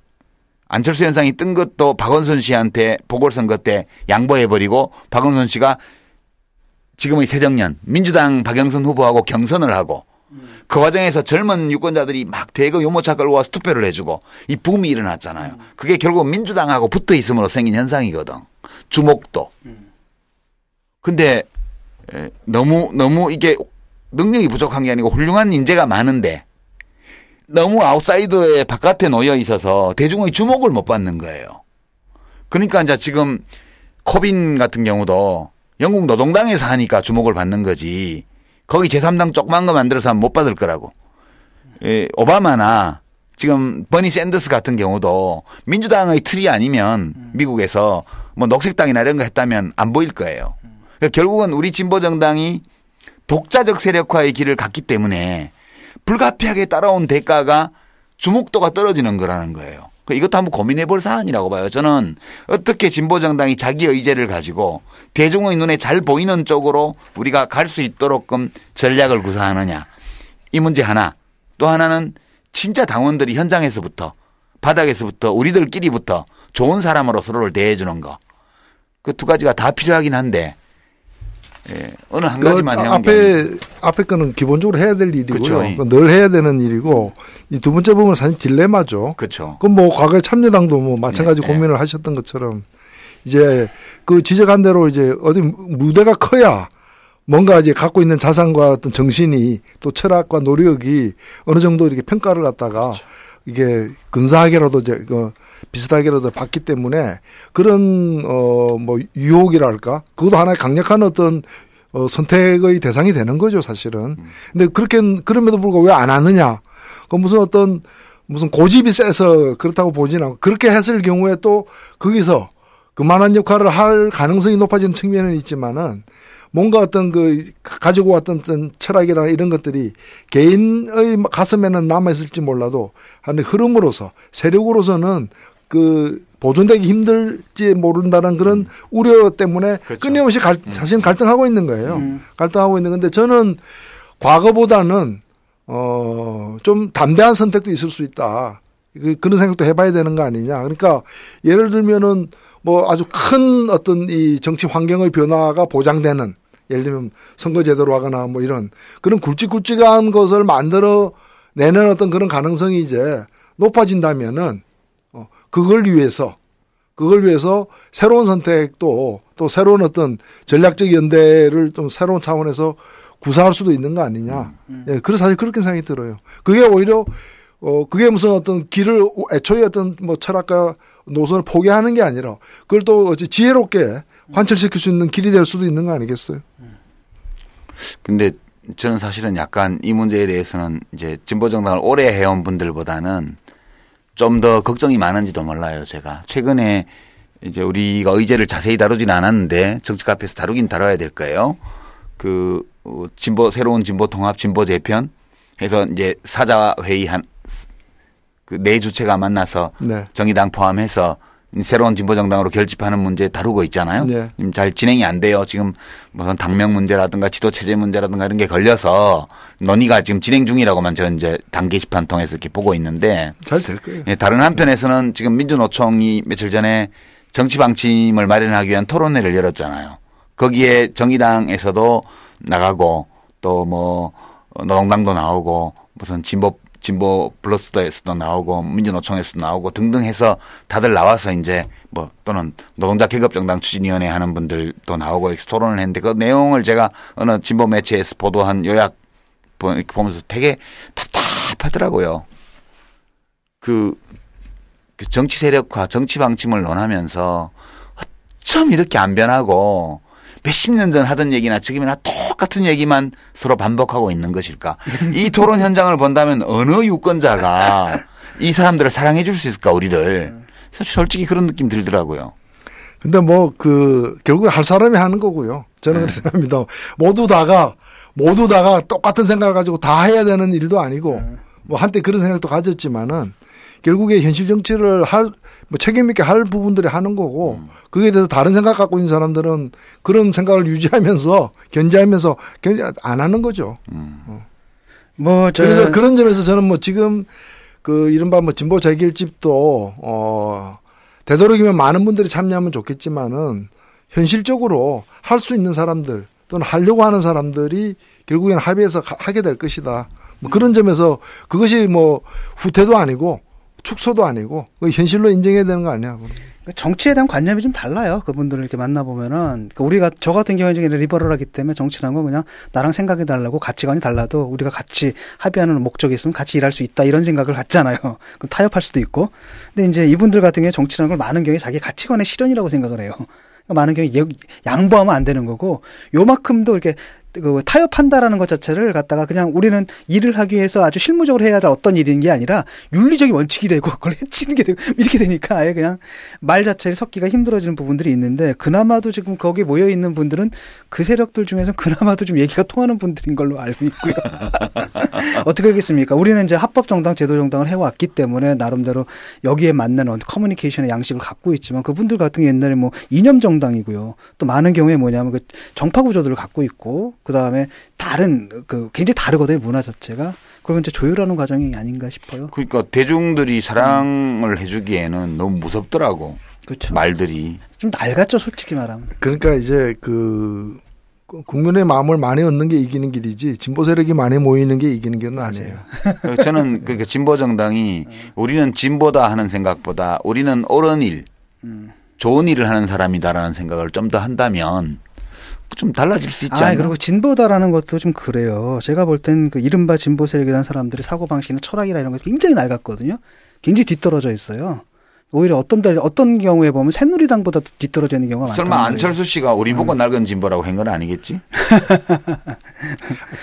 안철수 현상이 뜬 것도 박원순 씨한테 보궐선거 때 양보해버리고 박원순 씨가 지금의 새정년 민주당 박영선 후보하고 경선을 하고 그 과정에서 젊은 유권자들이 막 대거 유모차 끌고 와서 투표를 해주고 이 붐이 일어났잖아요. 그게 결국 민주당하고 붙어 있음으로 생긴 현상이거든. 주목도. 근데 너무 이게 능력이 부족한 게 아니고 훌륭한 인재가 많은데 너무 아웃사이더의 바깥에 놓여 있어서 대중의 주목을 못 받는 거예요. 그러니까 이제 지금 코빈 같은 경우도 영국 노동당에서 하니까 주목을 받는 거지. 거기 제3당 조그만 거 만들어서 하면 못 받을 거라고. 오바마나 지금 버니 샌더스 같은 경우도 민주당의 틀이 아니면 미국에서 뭐 녹색당이나 이런 거 했다면 안 보일 거예요. 그러니까 결국은 우리 진보정당이 독자적 세력화의 길을 갔기 때문에 불가피하게 따라온 대가가 주목도가 떨어지는 거라는 거예요. 이것도 한번 고민해 볼 사안이라고 봐요. 저는 어떻게 진보정당이 자기 의제를 가지고 대중의 눈에 잘 보이는 쪽으로 우리가 갈 수 있도록끔 전략을 구사하느냐. 이 문제 하나. 또 하나는 진짜 당원들이 현장에서부터 바닥에서부터 우리들끼리부터 좋은 사람으로 서로를 대해주는 거. 그 두 가지가 다 필요하긴 한데 어느 한 가지만 해야 앞에 거는 기본적으로 해야 될 일이고요. 그렇죠. 늘 해야 되는 일이고 이 두 번째 부분은 사실 딜레마죠. 그렇죠. 그럼 뭐 과거에 참여당도 뭐 마찬가지 고민을 하셨던 것처럼 이제 그 지적한 대로 이제 어디 무대가 커야 뭔가 이제 갖고 있는 자산과 어떤 정신이 또 철학과 노력이 어느 정도 이렇게 평가를 갖다가 그렇죠. 이게 근사하게라도 이제 비슷하게라도 받기 때문에 그런 뭐 유혹이랄까 그것도 하나의 강력한 어떤 선택의 대상이 되는 거죠 사실은. 근데 그럼에도 불구하고 왜 안 하느냐? 그 무슨 고집이 세서 그렇다고 보지는 않고 그렇게 했을 경우에 또 거기서 그만한 역할을 할 가능성이 높아지는 측면은 있지만은 뭔가 어떤 가지고 왔던 어떤 철학이나 이런 것들이 개인의 가슴에는 남아있을지 몰라도 하는 흐름으로서 세력으로서는 보존되기 힘들지 모른다는 그런 우려 때문에 그렇죠. 끊임없이 자신 갈등하고 있는 거예요. 갈등하고 있는 건데 저는 과거보다는 좀 담대한 선택도 있을 수 있다. 그런 생각도 해봐야 되는 거 아니냐. 그러니까 예를 들면은 뭐 아주 큰 어떤 이 정치 환경의 변화가 보장되는 예를 들면 선거제도로 하거나 뭐 이런 그런 굵직굵직한 것을 만들어 내는 어떤 그런 가능성이 이제 높아진다면은 그걸 위해서 새로운 선택도 또 새로운 어떤 전략적 연대를 좀 새로운 차원에서 구사할 수도 있는 거 아니냐. 예, 그래서 사실 그렇게 생각이 들어요. 그게 오히려 그게 무슨 어떤 길을 애초에 어떤 뭐 철학과 노선을 포기하는 게 아니라 그걸 또 지혜롭게 관철시킬 수 있는 길이 될 수도 있는 거 아니겠어요? 근데 저는 사실은 약간 이 문제에 대해서는 이제 진보정당을 오래 해온 분들보다는 좀 더 걱정이 많은지도 몰라요. 제가 최근에 이제 우리가 의제를 자세히 다루진 않았는데 정치 카페에서 다루긴 다뤄야 될 거예요. 그 새로운 진보 통합 진보 재편 해서 이제 사자 회의 그 네 주체가 만나서 네. 정의당 포함해서 새로운 진보정당으로 결집하는 문제 다루고 있잖아요. 네. 잘 진행이 안 돼요. 지금 무슨 당명 문제라든가 지도체제 문제라든가 이런 게 걸려서 논의가 지금 진행 중이라고만 저 이제 당 게시판 통해서 이렇게 보고 있는데 잘 될 거예요. 예, 다른 한편에서는 지금 민주노총이 며칠 전에 정치 방침을 마련하기 위한 토론회를 열었잖아요. 거기에 정의당에서도 나가고 또 뭐 노동당도 나오고 무슨 진보 플러스에서도 나오고 민주노총에서도 나오고 등등 해서 다들 나와서 이제 뭐 또는 노동자 계급정당 추진위원회 하는 분들도 나오고 이렇게 토론을 했는데 그 내용을 제가 어느 진보 매체에서 보도한 요약 이렇게 보면서 되게 답답하더라고요. 그 정치 세력화, 정치 방침을 논하면서 어쩜 이렇게 안 변하고 몇십 년 전 하던 얘기나 지금이나 똑같은 얘기만 서로 반복하고 있는 것일까? 이 토론 현장을 본다면 어느 유권자가 이 사람들을 사랑해 줄 수 있을까, 우리를. 솔직히 그런 느낌 들더라고요. 근데 뭐 결국에 할 사람이 하는 거고요. 저는 그렇게 생각합니다. 모두 다가 똑같은 생각을 가지고 다 해야 되는 일도 아니고 뭐 한때 그런 생각도 가졌지만은 결국에 현실 정치를 뭐 책임있게 할 부분들이 하는 거고 그거에 대해서 다른 생각 갖고 있는 사람들은 그런 생각을 유지하면서 견제하면서 안 하는 거죠. 그래서 그런 점에서 저는 뭐 지금 그 이른바 뭐 진보 재길집도 되도록이면 많은 분들이 참여하면 좋겠지만은 현실적으로 할 수 있는 사람들 또는 하려고 하는 사람들이 결국에는 합의해서 하게 될 것이다. 뭐 그런 점에서 그것이 뭐 후퇴도 아니고 축소도 아니고 현실로 인정해야 되는 거 아니야. 정치에 대한 관념이 좀 달라요. 그분들을 이렇게 만나보면은. 우리가 저 같은 경우에는 리버럴하기 때문에 정치라는 건 그냥 나랑 생각이 달라고 가치관이 달라도 우리가 같이 합의하는 목적이 있으면 같이 일할 수 있다 이런 생각을 갖잖아요. 그럼 타협할 수도 있고. 근데 이제 이분들 같은 경우에 정치라는 걸 많은 경우에 자기 가치관의 실현이라고 생각을 해요. 많은 경우에 양보하면 안 되는 거고 요만큼도 이렇게 타협한다라는 것 자체를 갖다가 그냥 우리는 일을 하기 위해서 아주 실무적으로 해야 할 어떤 일인 게 아니라 윤리적인 원칙이 되고 그걸 해치는 게 되고 이렇게 되니까 아예 그냥 말 자체를 섞기가 힘들어지는 부분들이 있는데 그나마도 지금 거기 모여 있는 분들은 그 세력들 중에서 그나마도 좀 얘기가 통하는 분들인 걸로 알고 있고요. 어떻게 하겠습니까? 우리는 이제 합법정당, 제도정당을 해왔기 때문에 나름대로 여기에 맞는 커뮤니케이션의 양식을 갖고 있지만 그분들 같은 경우 옛날에 뭐 이념정당이고요. 또 많은 경우에 뭐냐면 그 정파구조들을 갖고 있고 그 다음에 다른 굉장히 다르거든요, 문화 자체가. 그러면 이제 조율하는 과정이 아닌가 싶어요. 그러니까 대중들이 사랑을 해주기에는 너무 무섭더라고. 그렇죠. 말들이 좀 낡았죠, 솔직히 말하면. 그러니까 이제 국민의 마음을 많이 얻는 게 이기는 길이지 진보 세력이 많이 모이는 게 이기는 길은 아니에요. 저는 그 진보 정당이 우리는 진보다 하는 생각보다 우리는 옳은 일, 좋은 일을 하는 사람이다라는 생각을 좀 더 한다면. 좀 달라질 수 있지 않나요? 그리고 진보다라는 것도 좀 그래요. 제가 볼 땐 그 이른바 진보 세력이라는 사람들의 사고방식이나 철학이나 이런 것 굉장히 낡았거든요. 굉장히 뒤떨어져 있어요. 오히려 어떤 경우에 보면 새누리당보다 뒤떨어져 있는 경우가 많다. 설마 안철수 씨가 우리 보고 낡은 진보라고 한 건 아니겠지?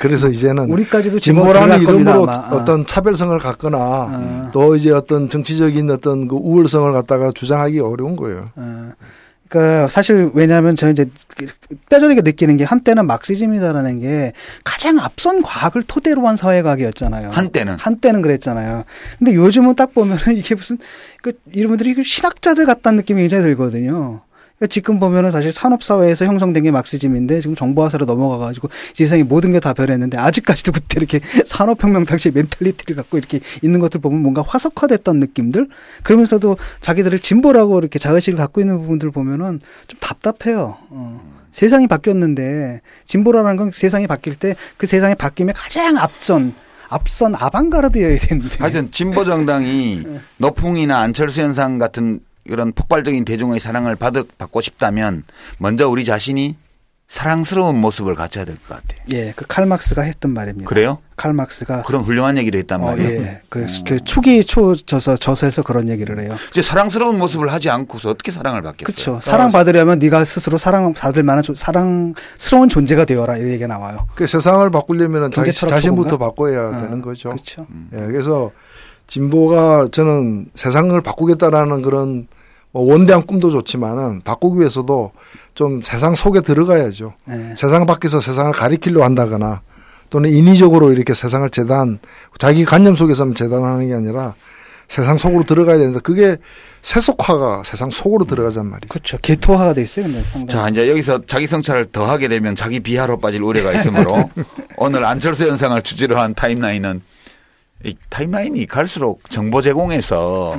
그래서 이제는 우리까지도 진보라는 이름으로 어떤 차별성을 갖거나 또 이제 어떤 정치적인 어떤 그 우월성을 갖다가 주장하기 어려운 거예요. 그러니까 사실 왜냐하면 저는 이제 뼈저리게 느끼는 게 한때는 막시즘이다라는 게 가장 앞선 과학을 토대로 한 사회과학이었잖아요. 한때는 그랬잖아요. 근데 요즘은 딱 보면은 이게 무슨 이런 분들이 신학자들 같다는 느낌이 굉장히 들거든요. 그러니까 지금 보면은 사실 산업사회에서 형성된 게 막시즘인데 지금 정보화사로 넘어가가지고 세상에 모든 게 다 변했는데 아직까지도 그때 이렇게 산업혁명 당시 멘탈리티를 갖고 이렇게 있는 것들 보면 뭔가 화석화됐던 느낌들 그러면서도 자기들을 진보라고 이렇게 자의식을 갖고 있는 부분들 보면은 좀 답답해요. 세상이 바뀌었는데 진보라는 건 세상이 바뀔 때 그 세상이 바뀜에 가장 앞선 아방가르드여야 되는데. 하여튼 진보 정당이 노풍이나 안철수 현상 같은 이런 폭발적인 대중의 사랑을 받고 싶다면 먼저 우리 자신이 사랑스러운 모습을 갖춰야 될 것 같아요. 예, 그 칼막스가 했던 말입니다. 그래요? 칼막스가 그런 훌륭한 얘기를 했단 말이에요. 예, 그 초기 저서에서 그런 얘기를 해요. 이제 사랑스러운 모습을 하지 않고서 어떻게 사랑을 받겠어요? 그렇죠. 사랑받으려면 네가 스스로 사랑받을 만한 사랑스러운 존재가 되어라 이런 얘기가 나와요. 그 세상을 바꾸려면 자신부터 바꿔야 되는 거죠. 그렇죠. 예, 그래서 진보가 저는 세상을 바꾸겠다라는 그런 원대한 꿈도 좋지만은 바꾸기 위해서도 좀 세상 속에 들어가야죠. 네. 세상 밖에서 세상을 가리키려 한다거나 또는 인위적으로 이렇게 세상을 자기 관념 속에서 재단하는 게 아니라 세상 속으로 들어가야 되는데 그게 세속화가 세상 속으로 들어가자는 말이죠. 그렇죠. 개토화가 돼 있어요. 근데 자, 이제 여기서 자기 성찰을 더 하게 되면 자기 비하로 빠질 우려가 있으므로 오늘 안철수 현상을 주제로 한 타임라인은 이 타임라인이 갈수록 정보 제공에서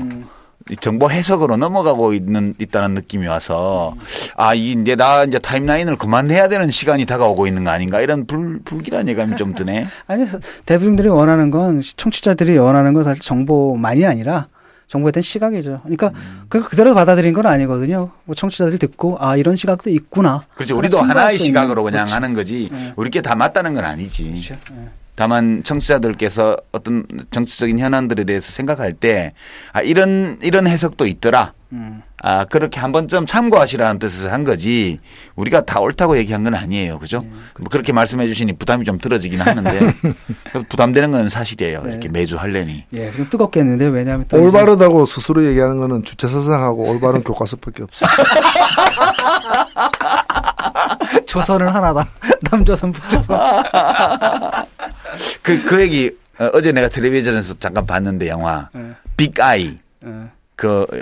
정보 해석으로 넘어가고 있다는 느낌이 와서 이제 타임라인을 그만해야 되는 시간이 다가오고 있는 거 아닌가 이런 불길한 예감이 좀 드네. 아니 대부분들이 원하는 건 청취자들이 원하는 건 사실 정보만이 아니라 정보에 대한 시각이죠. 그러니까 그대로 받아들인 건 아니거든요. 뭐 청취자들이 듣고 이런 시각도 있구나. 그렇죠. 우리도 하나의 시각으로 그냥 하는 거지. 우리께 다 맞다는 건 아니지. 그렇죠. 다만 청취자들께서 어떤 정치적인 현안들에 대해서 생각할 때 이런 해석도 있더라. 그렇게 한 번쯤 참고하시라는 뜻에서 한 거지 우리가 다 옳다고 얘기한 건 아니에요. 그죠? 뭐 그렇게 말씀해 주시니 부담이 좀 들어지긴 하는데 부담되는 건 사실이에요. 네. 이렇게 매주 하려니. 예, 좀 뜨겁겠는데 왜냐하면 또 올바르다고 스스로 얘기하는 거는 주체사상하고 올바른 교과서밖에 없어요. 조선은 하나다. 남조선 북조선. 그 얘기 어제 내가 텔레비전에서 잠깐 봤는데 영화 빅 아이.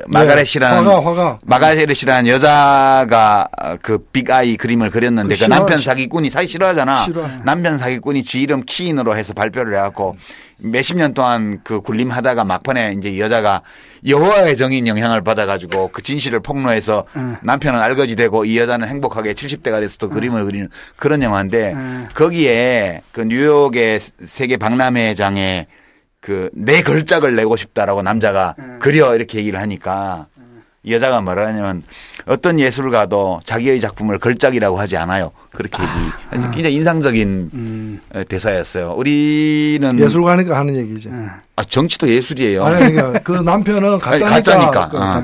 마가렛이라는 여자가 그 빅 아이 그림을 그렸는데 그 남편 사기꾼이 사기 싫어하잖아. 남편 사기꾼이 지 이름 키인으로 해서 발표를 해갖고 몇십 년 동안 그 군림하다가 막판에 이제 여자가 여호와의 정인 영향을 받아가지고 그 진실을 폭로해서 남편은 알거지되고 이 여자는 행복하게 70대가 돼서 또 그림을 그리는 그런 영화인데 거기에 그 뉴욕의 세계 박람회장에 내 걸작을 내고 싶다라고 남자가 그려 이렇게 얘기를 하니까 이 여자가 뭐라 하냐면 어떤 예술가도 자기의 작품을 걸작이라고 하지 않아요. 그렇게 얘기. 굉장히 인상적인 대사였어요. 우리는 예술가니까 하는 얘기죠. 정치도 예술이에요. 그러니까 그 남편은 가짜니까.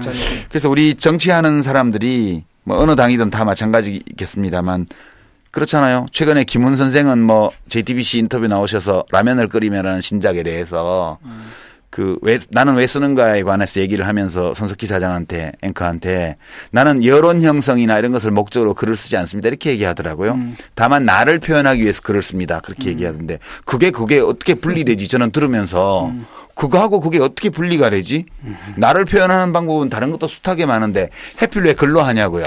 그래서 우리 정치하는 사람들이 뭐 어느 당이든 다 마찬가지겠습니다만 그렇잖아요. 최근에 김훈 선생은 뭐 JTBC 인터뷰 나오셔서 라면을 끓이면라는 신작에 대해서 나는 왜 쓰는가에 관해서 얘기를 하면서 손석희 사장한테 앵커한테 나는 여론 형성이나 이런 것을 목적으로 글을 쓰지 않습니다. 이렇게 얘기하더라고요. 다만 나를 표현하기 위해서 글을 씁니다. 그렇게 얘기하던데 그게 어떻게 분리되지? 저는 들으면서 그거하고 그게 어떻게 분리가 되지? 나를 표현하는 방법은 다른 것도 숱하게 많은데 해필 왜 글로 하냐고요.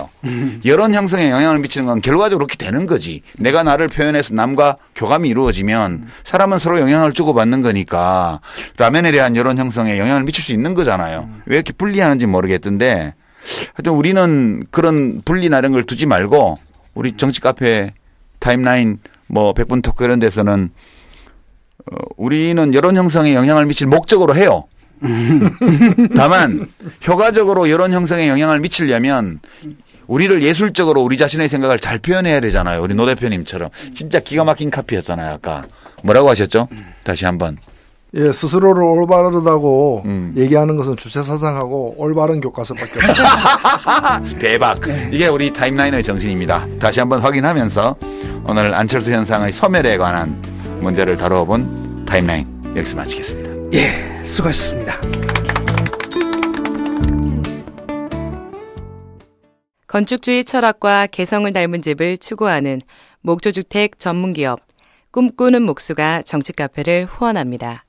여론 형성에 영향을 미치는 건 결과적으로 그렇게 되는 거지. 내가 나를 표현해서 남과 교감이 이루어지면 사람은 서로 영향을 주고받는 거니까 라면에 대한 여론 형성에 영향을 미칠 수 있는 거잖아요. 왜 이렇게 분리하는지 모르겠던데 하여튼 우리는 그런 분리나 이런 걸 두지 말고 우리 정치 카페 타임라인 뭐 100분 토크 이런 데서는 우리는 여론 형성에 영향을 미칠 목적으로 해요. 다만 효과적으로 여론 형성에 영향을 미치려면 우리를 예술적으로 우리 자신의 생각을 잘 표현해야 되잖아요. 우리 노 대표님처럼. 진짜 기가 막힌 카피였잖아요. 아까. 뭐라고 하셨죠? 다시 한번. 예, 스스로를 올바르다고 얘기하는 것은 주체사상하고 올바른 교과서밖에 없어요. 대박. 이게 우리 타임라인의 정신입니다. 다시 한번 확인하면서 오늘 안철수 현상의 소멸에 관한 문제를 다뤄본 타임라인 여기서 마치겠습니다. 예, 수고하셨습니다. 건축주의 철학과 개성을 닮은 집을 추구하는 목조주택 전문기업 꿈꾸는 목수가 정치 카페를 후원합니다.